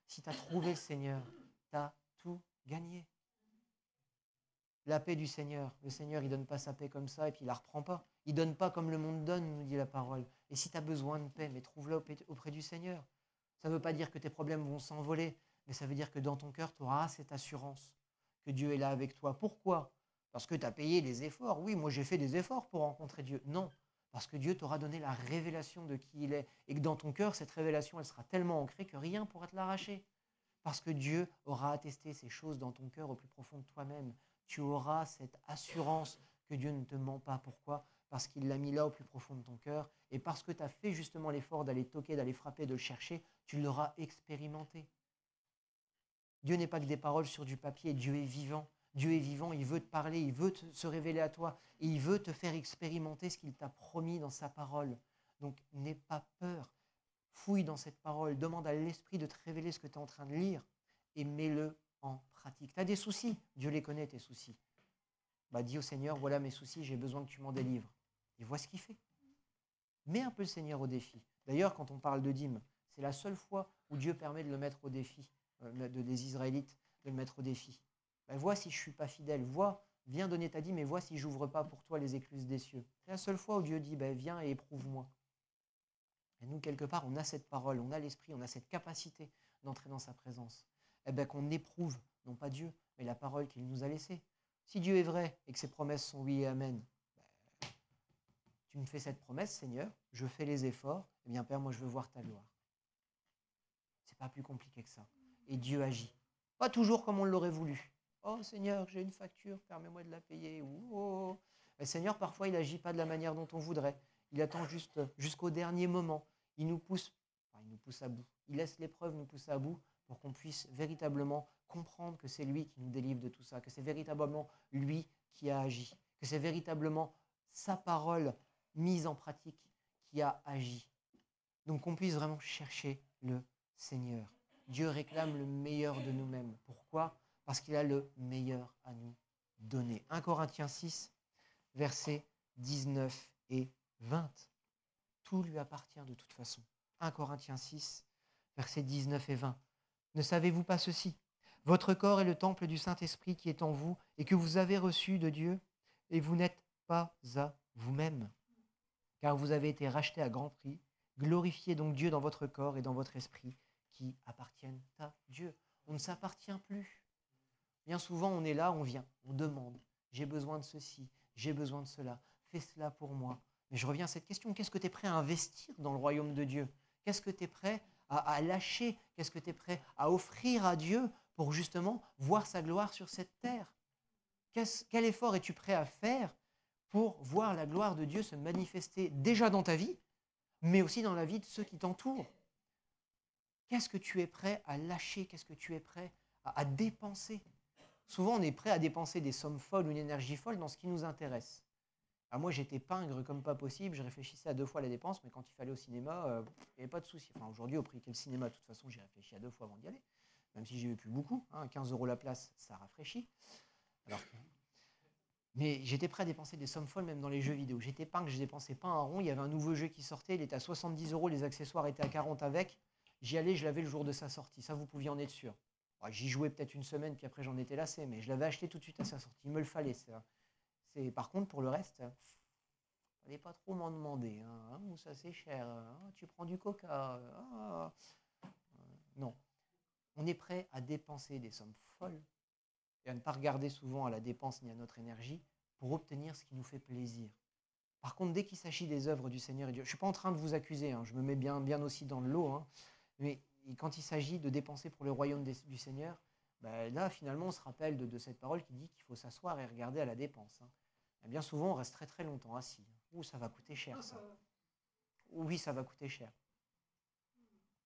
si tu as trouvé le Seigneur, tu as tout gagné. La paix du Seigneur. Le Seigneur, il ne donne pas sa paix comme ça et puis il ne la reprend pas. Il ne donne pas comme le monde donne, nous dit la parole. Et si tu as besoin de paix, mais trouve-la auprès du Seigneur. Ça ne veut pas dire que tes problèmes vont s'envoler, mais ça veut dire que dans ton cœur, tu auras cette assurance que Dieu est là avec toi. Pourquoi? Parce que tu as payé des efforts. Oui, moi j'ai fait des efforts pour rencontrer Dieu. Non, parce que Dieu t'aura donné la révélation de qui il est. Et que dans ton cœur, cette révélation, elle sera tellement ancrée que rien ne pourra te l'arracher. Parce que Dieu aura attesté ces choses dans ton cœur au plus profond de toi-même. tu auras cette assurance que Dieu ne te ment pas. Pourquoi? Parce qu'il l'a mis là au plus profond de ton cœur et parce que tu as fait justement l'effort d'aller toquer, d'aller frapper, de le chercher, tu l'auras expérimenté. Dieu n'est pas que des paroles sur du papier, Dieu est vivant. Dieu est vivant, il veut te parler, il veut se révéler à toi et il veut te faire expérimenter ce qu'il t'a promis dans sa parole. Donc n'aie pas peur, fouille dans cette parole, demande à l'Esprit de te révéler ce que tu es en train de lire et mets-le en pratique. Tu as des soucis, Dieu les connaît tes soucis. Bah, dis au Seigneur, voilà mes soucis, j'ai besoin que tu m'en délivres. Et vois ce qu'il fait. Mets un peu le Seigneur au défi. D'ailleurs, quand on parle de dîme, c'est la seule fois où Dieu permet de le mettre au défi, des Israélites, de le mettre au défi. Ben, vois si je ne suis pas fidèle, viens donner ta dîme et vois si je n'ouvre pas pour toi les écluses des cieux. C'est la seule fois où Dieu dit, ben, viens et éprouve-moi. Et nous, quelque part, on a cette parole, on a l'esprit, on a cette capacité d'entrer dans sa présence. Eh bien, qu'on éprouve, non pas Dieu, mais la parole qu'il nous a laissée. Si Dieu est vrai et que ses promesses sont oui et amen, ben, tu me fais cette promesse, Seigneur, je fais les efforts, eh bien, Père, moi, je veux voir ta gloire. C'est pas plus compliqué que ça. Et Dieu agit. Pas toujours comme on l'aurait voulu. Oh Seigneur, j'ai une facture, permets-moi de la payer. Mais Seigneur, parfois, il n'agit pas de la manière dont on voudrait. Il attend juste jusqu'au dernier moment. Il nous pousse à bout. Il laisse l'épreuve nous pousser à bout pour qu'on puisse véritablement comprendre que c'est lui qui nous délivre de tout ça, que c'est véritablement lui qui a agi, que c'est véritablement sa parole mise en pratique qui a agi. Donc qu'on puisse vraiment chercher le Seigneur. Dieu réclame le meilleur de nous-mêmes. Pourquoi? Parce qu'il a le meilleur à nous donner. 1 Corinthiens 6, versets 19 et 20. Tout lui appartient de toute façon. 1 Corinthiens 6, versets 19 et 20. Ne savez-vous pas ceci? Votre corps est le temple du Saint-Esprit qui est en vous et que vous avez reçu de Dieu, et vous n'êtes pas à vous-même, car vous avez été rachetés à grand prix. Glorifiez donc Dieu dans votre corps et dans votre esprit qui appartiennent à Dieu. On ne s'appartient plus. Bien souvent, on est là, on vient, on demande. J'ai besoin de ceci, j'ai besoin de cela. Fais cela pour moi. Mais je reviens à cette question. Qu'est-ce que tu es prêt à investir dans le royaume de Dieu? Qu'est-ce que tu es prêt à lâcher? Qu'est-ce que tu es prêt à offrir à Dieu pour justement voir sa gloire sur cette terre? Quel effort es-tu prêt à faire pour voir la gloire de Dieu se manifester déjà dans ta vie, mais aussi dans la vie de ceux qui t'entourent? Qu'est-ce que tu es prêt à lâcher? Qu'est-ce que tu es prêt à dépenser? Souvent, on est prêt à dépenser des sommes folles ou une énergie folle dans ce qui nous intéresse. Alors moi, j'étais pingre comme pas possible, je réfléchissais à 2 fois la dépense, mais quand il fallait au cinéma, il n'y avait pas de souci. Enfin, aujourd'hui, au prix qu'est le cinéma, de toute façon, j'ai réfléchi à 2 fois avant d'y aller, même si j'y vais plus beaucoup. 15 € la place, ça rafraîchit. Alors, mais j'étais prêt à dépenser des sommes folles même dans les jeux vidéo. J'étais pingre, je ne dépensais pas un rond. Il y avait un nouveau jeu qui sortait, il était à 70 €, les accessoires étaient à 40 avec. J'y allais, je l'avais le jour de sa sortie. Ça, vous pouviez en être sûr. J'y jouais peut-être une semaine, puis après j'en étais lassé, mais je l'avais acheté tout de suite à sa sortie. Il me le fallait. Par contre, pour le reste, il ne fallait pas trop m'en demander. Ça c'est cher. Tu prends du coca. Non. On est prêt à dépenser des sommes folles et à ne pas regarder souvent à la dépense ni à notre énergie pour obtenir ce qui nous fait plaisir. Par contre, dès qu'il s'agit des œuvres du Seigneur et Dieu, je ne suis pas en train de vous accuser, je me mets bien aussi dans le lot, mais quand il s'agit de dépenser pour le royaume du Seigneur, là, finalement, on se rappelle de cette parole qui dit qu'il faut s'asseoir et regarder à la dépense. Et bien souvent, on reste très très longtemps assis. Ça va coûter cher, ça. Oui, ça va coûter cher.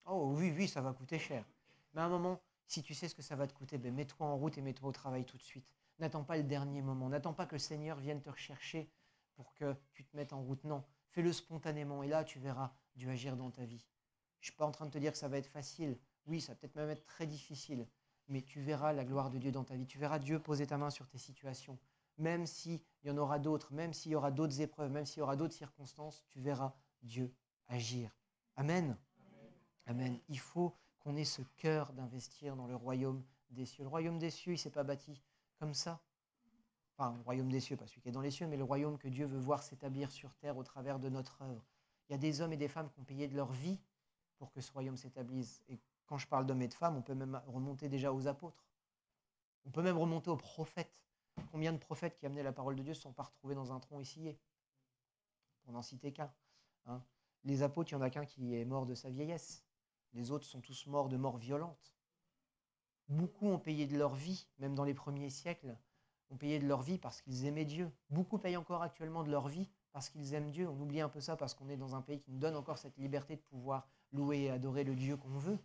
Oh oui, ça va coûter cher. Mais à un moment, si tu sais ce que ça va te coûter, mets-toi en route et mets-toi au travail tout de suite. N'attends pas le dernier moment. N'attends pas que le Seigneur vienne te rechercher pour que tu te mettes en route. Non, fais-le spontanément. Et là, tu verras Dieu agir dans ta vie. Je ne suis pas en train de te dire que ça va être facile. Oui, ça va peut-être même être très difficile. Mais tu verras la gloire de Dieu dans ta vie. Tu verras Dieu poser ta main sur tes situations. Même s'il y en aura d'autres, même s'il y aura d'autres épreuves, même s'il y aura d'autres circonstances, tu verras Dieu agir. Amen. Amen. Il faut qu'on ait ce cœur d'investir dans le royaume des cieux. Le royaume des cieux, il ne s'est pas bâti comme ça. Enfin, le royaume des cieux, pas celui qui est dans les cieux, mais le royaume que Dieu veut voir s'établir sur terre au travers de notre œuvre. Il y a des hommes et des femmes qui ont payé de leur vie pour que ce royaume s'établisse. Et quand je parle d'hommes et de femmes, on peut même remonter déjà aux apôtres. On peut même remonter aux prophètes. Combien de prophètes qui amenaient la parole de Dieu ne sont pas retrouvés dans un tronc scié? Pour n'en citer qu'un. Les apôtres, il n'y en a qu'un qui est mort de sa vieillesse. Les autres sont tous morts de mort violente. Beaucoup ont payé de leur vie, même dans les premiers siècles, ont payé de leur vie parce qu'ils aimaient Dieu. Beaucoup payent encore actuellement de leur vie parce qu'ils aiment Dieu. On oublie un peu ça parce qu'on est dans un pays qui nous donne encore cette liberté de pouvoir louer et adorer le Dieu qu'on veut.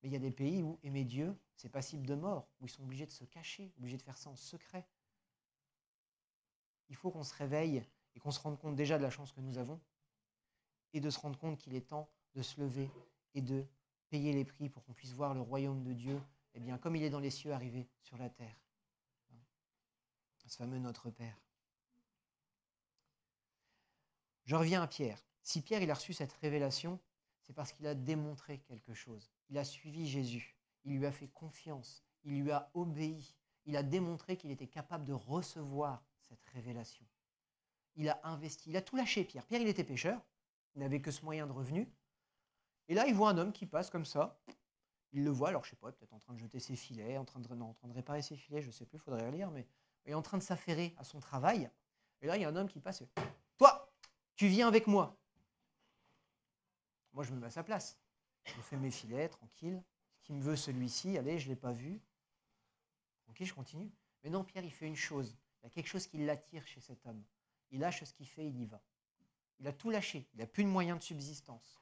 Mais il y a des pays où aimer Dieu, c'est passible de mort, où ils sont obligés de se cacher, obligés de faire ça en secret. Il faut qu'on se réveille et qu'on se rende compte déjà de la chance que nous avons et de se rendre compte qu'il est temps de se lever et de payer les prix pour qu'on puisse voir le royaume de Dieu, eh bien, comme il est dans les cieux, arriver sur la terre. Ce fameux Notre Père. Je reviens à Pierre. Si Pierre il a reçu cette révélation, c'est parce qu'il a démontré quelque chose. Il a suivi Jésus, il lui a fait confiance, il lui a obéi, il a démontré qu'il était capable de recevoir cette révélation. Il a investi, il a tout lâché, Pierre. Pierre, il était pêcheur, il n'avait que ce moyen de revenu. Et là, il voit un homme qui passe comme ça. Il le voit, alors je ne sais pas, peut-être en train de jeter ses filets, en train de réparer ses filets, je ne sais plus, il faudrait lire, mais il est en train de s'affairer à son travail. Et là, il y a un homme qui passe. Toi, tu viens avec moi. Moi, je me mets à sa place. Je fais mes filets, tranquille. Ce qui me veut celui-ci, allez, je ne l'ai pas vu. Tranquille, je continue. Mais non, Pierre, il fait une chose. Il y a quelque chose qui l'attire chez cet homme. Il lâche ce qu'il fait, il y va. Il a tout lâché. Il n'a plus de moyens de subsistance.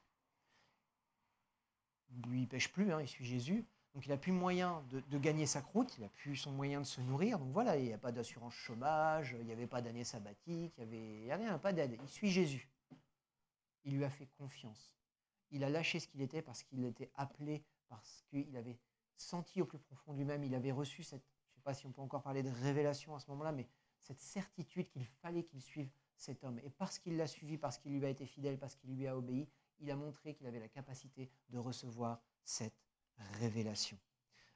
Lui, il ne pêche plus, il suit Jésus. Donc, il n'a plus moyen de gagner sa croûte. Il n'a plus son moyen de se nourrir. Donc, voilà, il n'y a pas d'assurance chômage. Il n'y avait pas d'année sabbatique. Il n'y a rien, pas d'aide. Il suit Jésus. Il lui a fait confiance. Il a lâché ce qu'il était parce qu'il était appelé, parce qu'il avait senti au plus profond de lui-même, il avait reçu cette, je ne sais pas si on peut encore parler de révélation à ce moment-là, mais cette certitude qu'il fallait qu'il suive cet homme. Et parce qu'il l'a suivi, parce qu'il lui a été fidèle, parce qu'il lui a obéi, il a montré qu'il avait la capacité de recevoir cette révélation.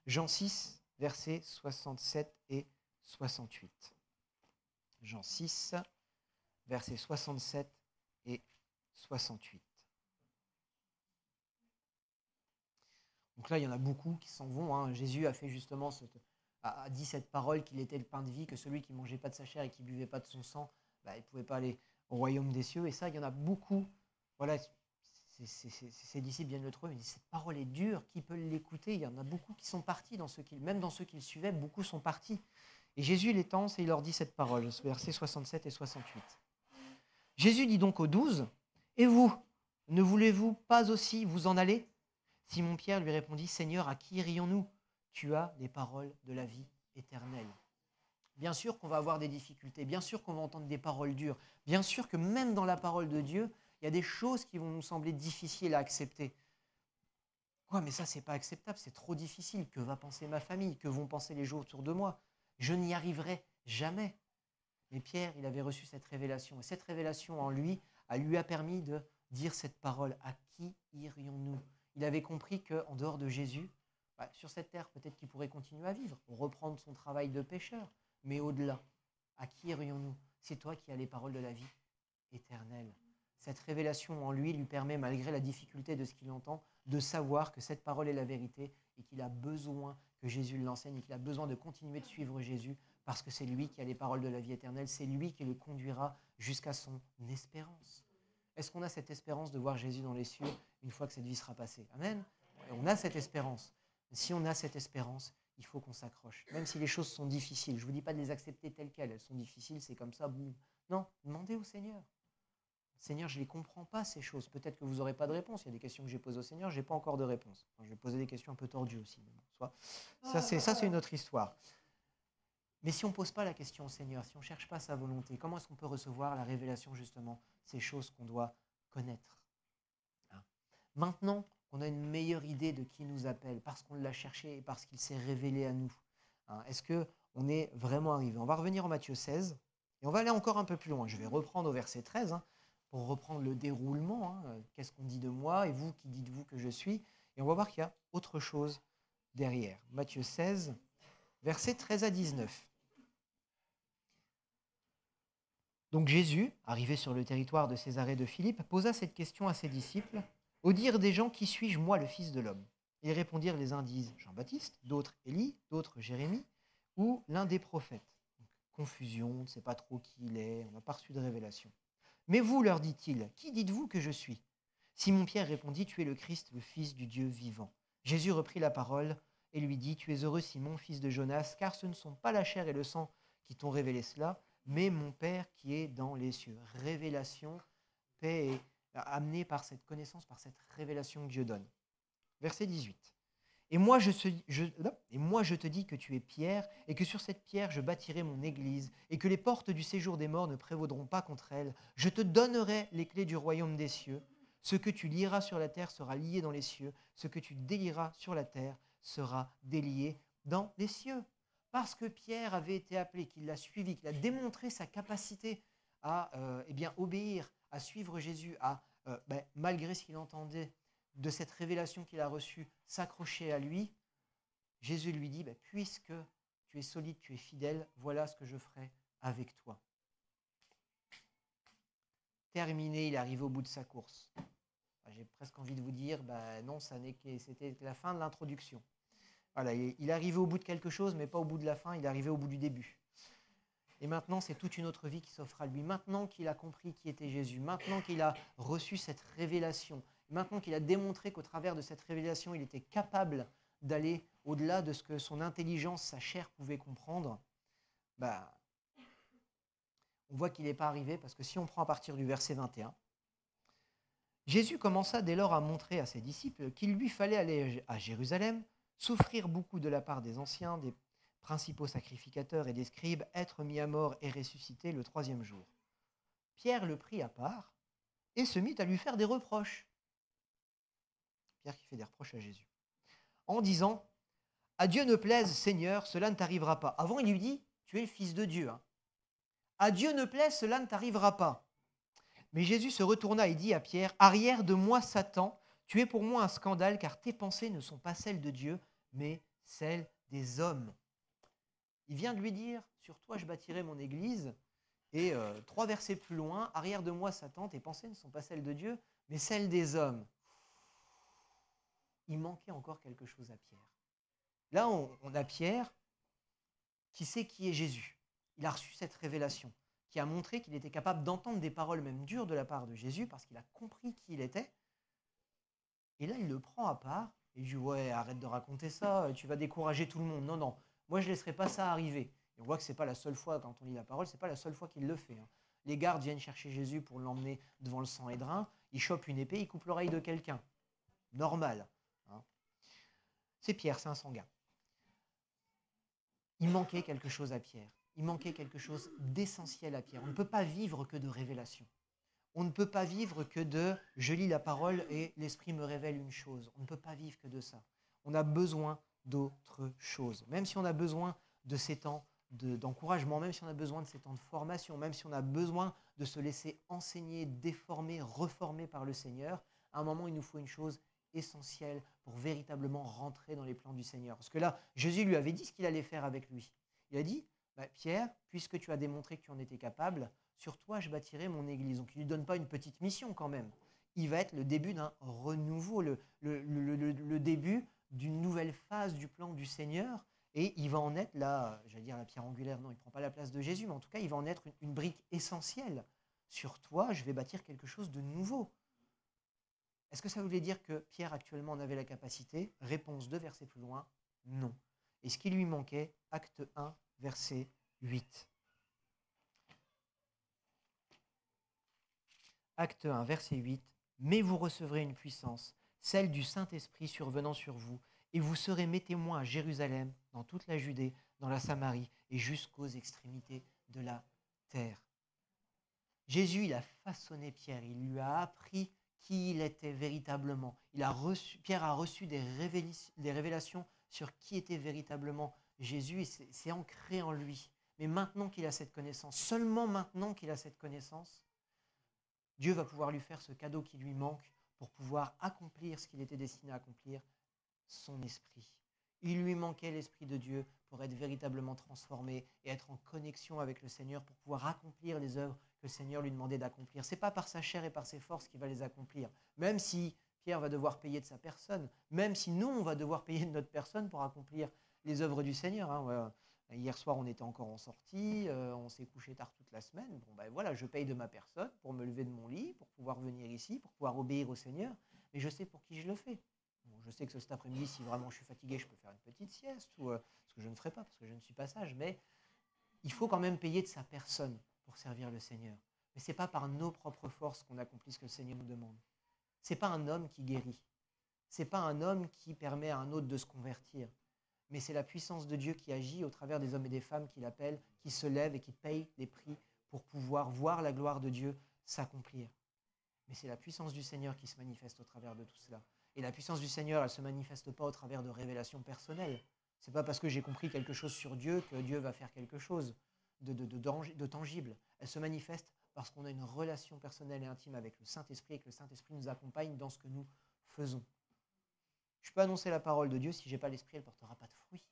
Jean 6, versets 67 et 68. Jean 6, versets 67 et 68. Donc là, il y en a beaucoup qui s'en vont. Jésus a fait justement a dit cette parole qu'il était le pain de vie, que celui qui ne mangeait pas de sa chair et qui ne buvait pas de son sang, il ne pouvait pas aller au royaume des cieux. Et ça, il y en a beaucoup. Voilà, ses disciples viennent le trouver. Ils disent, cette parole est dure, qui peut l'écouter? Il y en a beaucoup qui sont partis, même dans ceux qui le suivaient, beaucoup sont partis. Et Jésus les tense et il leur dit cette parole, versets 67 et 68. Jésus dit donc aux 12, « Et vous, ne voulez-vous pas aussi vous en aller ?» Simon-Pierre lui répondit, « Seigneur, à qui irions-nous? Tu as les paroles de la vie éternelle. » Bien sûr qu'on va avoir des difficultés, bien sûr qu'on va entendre des paroles dures, bien sûr que même dans la parole de Dieu, il y a des choses qui vont nous sembler difficiles à accepter. Quoi, mais ça, c'est pas acceptable, c'est trop difficile. Que va penser ma famille? Que vont penser les gens autour de moi? Je n'y arriverai jamais. Mais Pierre, il avait reçu cette révélation. Et cette révélation en lui a permis de dire cette parole. À qui irions-nous? Il avait compris qu'en dehors de Jésus, sur cette terre, peut-être qu'il pourrait continuer à vivre, reprendre son travail de pêcheur. Mais au-delà, à qui irions-nous? C'est toi qui as les paroles de la vie éternelle. Cette révélation en lui permet, malgré la difficulté de ce qu'il entend, de savoir que cette parole est la vérité et qu'il a besoin que Jésus l'enseigne et qu'il a besoin de continuer de suivre Jésus parce que c'est lui qui a les paroles de la vie éternelle, c'est lui qui le conduira jusqu'à son espérance. Est-ce qu'on a cette espérance de voir Jésus dans les cieux une fois que cette vie sera passée? Amen. On a cette espérance. Si on a cette espérance, il faut qu'on s'accroche. Même si les choses sont difficiles, je ne vous dis pas de les accepter telles quelles, elles sont difficiles, c'est comme ça, boum. Non, demandez au Seigneur. Seigneur, je ne les comprends pas, ces choses. Peut-être que vous n'aurez pas de réponse. Il y a des questions que j'ai posées au Seigneur, je n'ai pas encore de réponse. Enfin, je vais poser des questions un peu tordues aussi. Mais bon, ça, c'est une autre histoire. Mais si on ne pose pas la question au Seigneur, si on ne cherche pas sa volonté, comment est-ce qu'on peut recevoir la révélation, justement, ces choses qu'on doit connaître? Maintenant qu'on a une meilleure idée de qui nous appelle, parce qu'on l'a cherché et parce qu'il s'est révélé à nous, est-ce qu'on est vraiment arrivé? On va revenir en Matthieu 16 et on va aller encore un peu plus loin. Je vais reprendre au verset 13 pour reprendre le déroulement. Qu'est-ce qu'on dit de moi et vous, qui dites-vous que je suis? Et on va voir qu'il y a autre chose derrière. Matthieu 16, versets 13 à 19. Donc Jésus, arrivé sur le territoire de Césarée de Philippe, posa cette question à ses disciples. « Au dire des gens, qui suis-je, moi, le Fils de l'homme » Ils répondirent, les uns disent Jean-Baptiste, d'autres Élie, d'autres Jérémie, ou l'un des prophètes. Donc, confusion, on ne sait pas trop qui il est, on n'a pas reçu de révélation. « Mais vous, leur dit-il, qui dites-vous que je suis » Simon-Pierre répondit, « Tu es le Christ, le Fils du Dieu vivant. » Jésus reprit la parole, et lui dit, « Tu es heureux, Simon, fils de Jonas, car ce ne sont pas la chair et le sang qui t'ont révélé cela, mais mon Père qui est dans les cieux. » Révélation, paix est amenée par cette connaissance, par cette révélation que Dieu donne. Verset 18. Et moi, je te dis que tu es Pierre, et que sur cette pierre je bâtirai mon église, et que les portes du séjour des morts ne prévaudront pas contre elle. Je te donnerai les clés du royaume des cieux. Ce que tu lieras sur la terre sera lié dans les cieux. Ce que tu délieras sur la terre sera délié dans les cieux. Parce que Pierre avait été appelé, qu'il l'a suivi, qu'il a démontré sa capacité à obéir, à suivre Jésus, à, malgré ce qu'il entendait, de cette révélation qu'il a reçue, s'accrocher à lui, Jésus lui dit, puisque tu es solide, tu es fidèle, voilà ce que je ferai avec toi. Terminé, il est arrivé au bout de sa course. J'ai presque envie de vous dire, non, c'était la fin de l'introduction. Voilà, il est arrivé au bout de quelque chose, mais pas au bout de la fin, il est arrivé au bout du début. Et maintenant, c'est toute une autre vie qui s'offre à lui. Maintenant qu'il a compris qui était Jésus, maintenant qu'il a reçu cette révélation, maintenant qu'il a démontré qu'au travers de cette révélation, il était capable d'aller au-delà de ce que son intelligence, sa chair pouvait comprendre, on voit qu'il n'est pas arrivé, parce que si on prend à partir du verset 21, Jésus commença dès lors à montrer à ses disciples qu'il lui fallait aller à Jérusalem, souffrir beaucoup de la part des anciens, des principaux sacrificateurs et des scribes, être mis à mort et ressuscité le 3e jour. Pierre le prit à part et se mit à lui faire des reproches. Pierre qui fait des reproches à Jésus. En disant, « À Dieu ne plaise, Seigneur, cela ne t'arrivera pas. » Avant, il lui dit, « Tu es le Fils de Dieu. » À Dieu ne plaise, cela ne t'arrivera pas. Mais Jésus se retourna et dit à Pierre, « Arrière de moi, Satan, tu es pour moi un scandale, car tes pensées ne sont pas celles de Dieu, mais celles des hommes. » Il vient de lui dire, « Sur toi je bâtirai mon église. » Et 3 versets plus loin, « Arrière de moi, Satan, tes pensées ne sont pas celles de Dieu, mais celles des hommes. » Il manquait encore quelque chose à Pierre. Là, on a Pierre qui sait qui est Jésus. Il a reçu cette révélation, qui a montré qu'il était capable d'entendre des paroles même dures de la part de Jésus, parce qu'il a compris qui il était. Et là, il le prend à part, et il dit, « Ouais, arrête de raconter ça, tu vas décourager tout le monde. » Non, non, moi je ne laisserai pas ça arriver. Et on voit que ce n'est pas la seule fois, quand on lit la parole, ce n'est pas la seule fois qu'il le fait. Les gardes viennent chercher Jésus pour l'emmener devant le Sanhédrin, il chope une épée, il coupe l'oreille de quelqu'un. Normal. C'est Pierre, c'est un sanguin. Il manquait quelque chose à Pierre. Il manquait quelque chose d'essentiel à Pierre. On ne peut pas vivre que de révélation. On ne peut pas vivre que de « je lis la parole et l'Esprit me révèle une chose ». On ne peut pas vivre que de ça. On a besoin d'autre chose. Même si on a besoin de ces temps d'encouragement, même si on a besoin de ces temps de formation, même si on a besoin de se laisser enseigner, déformer, reformer par le Seigneur, à un moment, il nous faut une chose essentielle pour véritablement rentrer dans les plans du Seigneur. Parce que là, Jésus lui avait dit ce qu'il allait faire avec lui. Il a dit, Pierre, puisque tu as démontré que tu en étais capable, sur toi je bâtirai mon église. Donc il ne lui donne pas une petite mission quand même. Il va être le début d'un renouveau, le début d'une nouvelle phase du plan du Seigneur. Et il va en être la pierre angulaire. Non, il ne prend pas la place de Jésus, mais en tout cas, il va en être une brique essentielle. Sur toi, je vais bâtir quelque chose de nouveau. Est-ce que ça voulait dire que Pierre actuellement en avait la capacité? Réponse 2 versets plus loin, non. Et ce qui lui manquait, acte 1, verset 8. Acte 1, verset 8. « Mais vous recevrez une puissance, celle du Saint-Esprit survenant sur vous, et vous serez mes témoins à Jérusalem, dans toute la Judée, dans la Samarie et jusqu'aux extrémités de la terre. » Jésus, il a façonné Pierre, il lui a appris qui il était véritablement. Pierre a reçu des révélations sur qui était véritablement Jésus, et c'est ancré en lui. Mais maintenant qu'il a cette connaissance, seulement maintenant qu'il a cette connaissance, Dieu va pouvoir lui faire ce cadeau qui lui manque pour pouvoir accomplir ce qu'il était destiné à accomplir, son esprit. Il lui manquait l'Esprit de Dieu pour être véritablement transformé et être en connexion avec le Seigneur pour pouvoir accomplir les œuvres que le Seigneur lui demandait d'accomplir. Ce n'est pas par sa chair et par ses forces qu'il va les accomplir, même si Pierre va devoir payer de sa personne, même si nous, on va devoir payer de notre personne pour accomplir les œuvres du Seigneur. Hier soir, on était encore en sortie, on s'est couché tard toute la semaine. Je paye de ma personne pour me lever de mon lit, pour pouvoir venir ici, pour pouvoir obéir au Seigneur, mais je sais pour qui je le fais. je sais que cet après-midi, si vraiment je suis fatigué, je peux faire une petite sieste, ou ce que je ne ferai pas, parce que je ne suis pas sage, mais il faut quand même payer de sa personne pour servir le Seigneur. Mais ce n'est pas par nos propres forces qu'on accomplit ce que le Seigneur nous demande. Ce n'est pas un homme qui guérit. Ce n'est pas un homme qui permet à un autre de se convertir. Mais c'est la puissance de Dieu qui agit au travers des hommes et des femmes qui l'appellent, qui se lèvent et qui payent des prix pour pouvoir voir la gloire de Dieu s'accomplir. Mais c'est la puissance du Seigneur qui se manifeste au travers de tout cela. Et la puissance du Seigneur, elle ne se manifeste pas au travers de révélations personnelles. Ce n'est pas parce que j'ai compris quelque chose sur Dieu que Dieu va faire quelque chose de tangible. Elle se manifeste parce qu'on a une relation personnelle et intime avec le Saint-Esprit et que le Saint-Esprit nous accompagne dans ce que nous faisons. Je peux annoncer la parole de Dieu, si je n'ai pas l'Esprit, elle ne portera pas de fruit.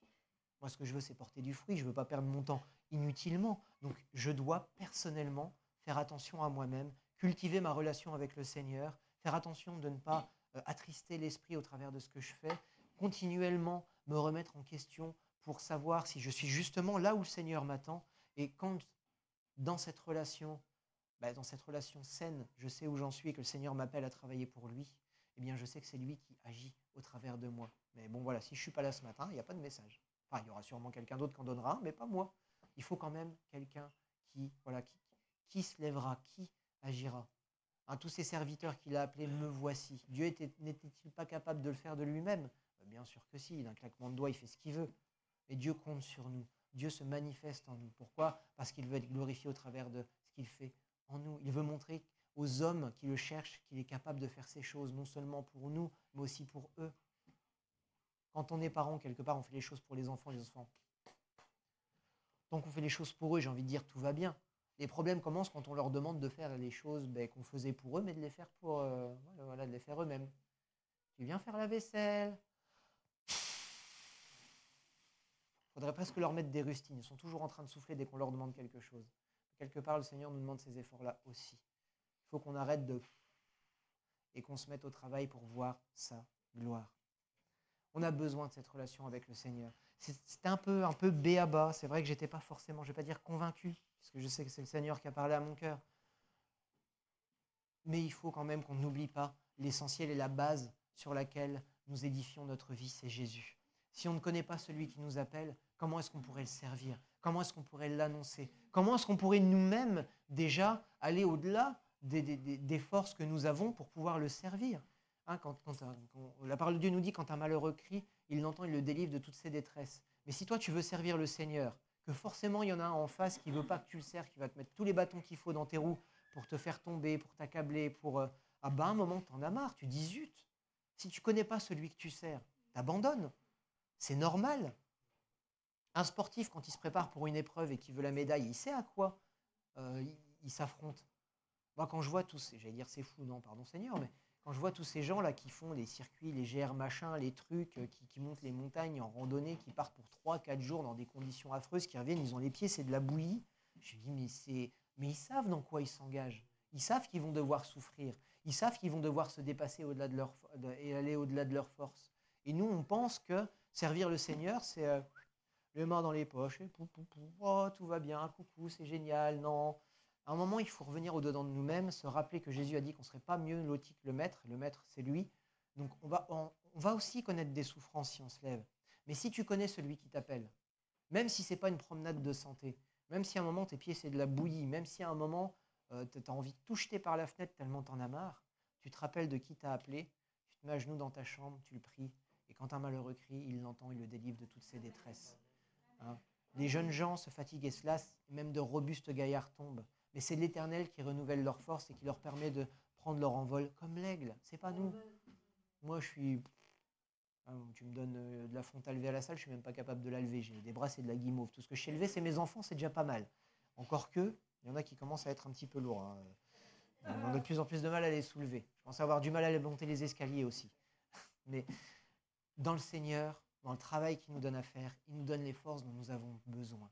Moi, ce que je veux, c'est porter du fruit. Je ne veux pas perdre mon temps inutilement. Donc, je dois personnellement faire attention à moi-même, cultiver ma relation avec le Seigneur, faire attention de ne pas attrister l'Esprit au travers de ce que je fais, continuellement me remettre en question pour savoir si je suis justement là où le Seigneur m'attend. Et quand, dans cette relation saine, je sais où j'en suis et que le Seigneur m'appelle à travailler pour lui, eh bien, je sais que c'est lui qui agit au travers de moi. Mais bon, voilà, si je ne suis pas là ce matin, il n'y a pas de message. Enfin, il y aura sûrement quelqu'un d'autre qui en donnera, mais pas moi. Il faut quand même quelqu'un qui se lèvera, qui agira. Tous ces serviteurs qu'il a appelés, me voici. Dieu n'était-il pas capable de le faire de lui-même? Bien sûr que si, d'un claquement de doigts, il fait ce qu'il veut. Mais Dieu compte sur nous. Dieu se manifeste en nous. Pourquoi? Parce qu'il veut être glorifié au travers de ce qu'il fait en nous. Il veut montrer aux hommes qui le cherchent qu'il est capable de faire ces choses, non seulement pour nous, mais aussi pour eux. Quand on est parent, quelque part, on fait les choses pour les enfants. Tant qu'on fait les choses pour eux, j'ai envie de dire, tout va bien. Les problèmes commencent quand on leur demande de faire les choses qu'on faisait pour eux, mais de les faire de les faire eux-mêmes. Tu viens faire la vaisselle. Il faudrait presque leur mettre des rustines. Ils sont toujours en train de souffler dès qu'on leur demande quelque chose. Quelque part, le Seigneur nous demande ces efforts-là aussi. Il faut qu'on arrête et qu'on se mette au travail pour voir sa gloire. On a besoin de cette relation avec le Seigneur. C'est un peu b.a.-ba. C'est vrai que je n'étais pas forcément, je ne vais pas dire convaincu, parce que je sais que c'est le Seigneur qui a parlé à mon cœur. Mais il faut quand même qu'on n'oublie pas l'essentiel et la base sur laquelle nous édifions notre vie, c'est Jésus. Si on ne connaît pas celui qui nous appelle, comment est-ce qu'on pourrait le servir? Comment est-ce qu'on pourrait l'annoncer? Comment est-ce qu'on pourrait nous-mêmes déjà aller au-delà des forces que nous avons pour pouvoir le servir? Quand la parole de Dieu nous dit, quand un malheureux crie, il l'entend, il le délivre de toutes ses détresses. Mais si toi, tu veux servir le Seigneur, que forcément, il y en a un en face qui ne veut pas que tu le sers, qui va te mettre tous les bâtons qu'il faut dans tes roues pour te faire tomber, pour t'accabler, à un moment, tu en as marre, tu dis zut. Si tu ne connais pas celui que tu sers, t'abandonnes. C'est normal. Un sportif, quand il se prépare pour une épreuve et qu'il veut la médaille, il sait à quoi il s'affronte. Moi, quand je vois tous ces, j'allais dire c'est fou, non, pardon Seigneur, mais quand je vois tous ces gens-là qui font les circuits, les GR machins, les trucs, qui montent les montagnes en randonnée, qui partent pour 3-4 jours dans des conditions affreuses, qui reviennent, ils ont les pieds, c'est de la bouillie. Je me dis, mais ils savent dans quoi ils s'engagent. Ils savent qu'ils vont devoir souffrir. Ils savent qu'ils vont devoir se dépasser au-delà et aller au-delà de leur force. Et nous, on pense que servir le Seigneur, c'est les mains dans les poches, et oh, tout va bien, coucou, c'est génial, non. À un moment, il faut revenir au-dedans de nous-mêmes, se rappeler que Jésus a dit qu'on ne serait pas mieux loti que le maître c'est lui. Donc on va aussi connaître des souffrances si on se lève. Mais si tu connais celui qui t'appelle, même si ce n'est pas une promenade de santé, même si à un moment tes pieds c'est de la bouillie, même si à un moment tu as envie de tout jeter par la fenêtre tellement t'en as marre, tu te rappelles de qui t'a appelé, tu te mets à genoux dans ta chambre, tu le pries, et quand un malheureux crie, il l'entend, il le délivre de toutes ses détresses. Les jeunes gens se fatiguent et se lassent, même de robustes gaillards tombent. Mais c'est l'Éternel qui renouvelle leur force et qui leur permet de prendre leur envol comme l'aigle. C'est pas nous. Moi, je suis... Tu me donnes de la fonte à lever à la salle, je suis même pas capable de la lever. J'ai des bras, c'est de la guimauve. Tout ce que je sais lever, c'est mes enfants, c'est déjà pas mal. Encore que, il y en a qui commencent à être un petit peu lourds. On a de plus en plus de mal à les soulever. Je commence à avoir du mal à les monter les escaliers aussi. Mais dans le Seigneur, dans le travail qu'il nous donne à faire, il nous donne les forces dont nous avons besoin.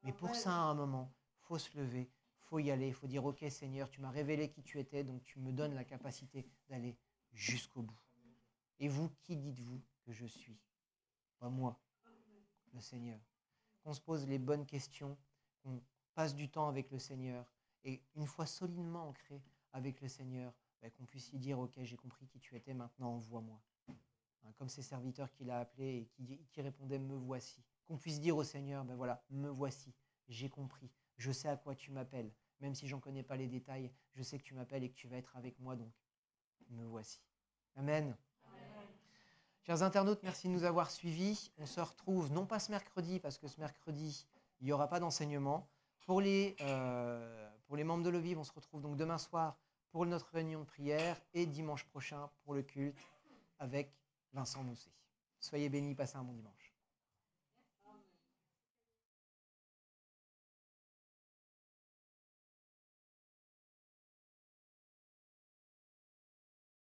Mais pour ça, à un moment, il faut se lever, il faut y aller, il faut dire « Ok Seigneur, tu m'as révélé qui tu étais, donc tu me donnes la capacité d'aller jusqu'au bout. » Et vous, qui dites-vous que je suis? Pas moi, le Seigneur. Qu'on se pose les bonnes questions, qu'on passe du temps avec le Seigneur, et une fois solidement ancré avec le Seigneur, qu'on puisse y dire « Ok, j'ai compris qui tu étais, maintenant envoie-moi. » hein, comme ces serviteurs qu'il a appelés et qui répondaient « me voici ». Qu'on puisse dire au Seigneur, ben voilà, me voici, j'ai compris, je sais à quoi tu m'appelles. Même si je n'en connais pas les détails, je sais que tu m'appelles et que tu vas être avec moi, donc me voici. Amen. Chers internautes, merci de nous avoir suivis. On se retrouve non pas ce mercredi, parce que ce mercredi, il n'y aura pas d'enseignement. Pour les membres de l'Evive, on se retrouve donc demain soir pour notre réunion de prière et dimanche prochain pour le culte avec Vincent Mousset. Soyez bénis, passez un bon dimanche.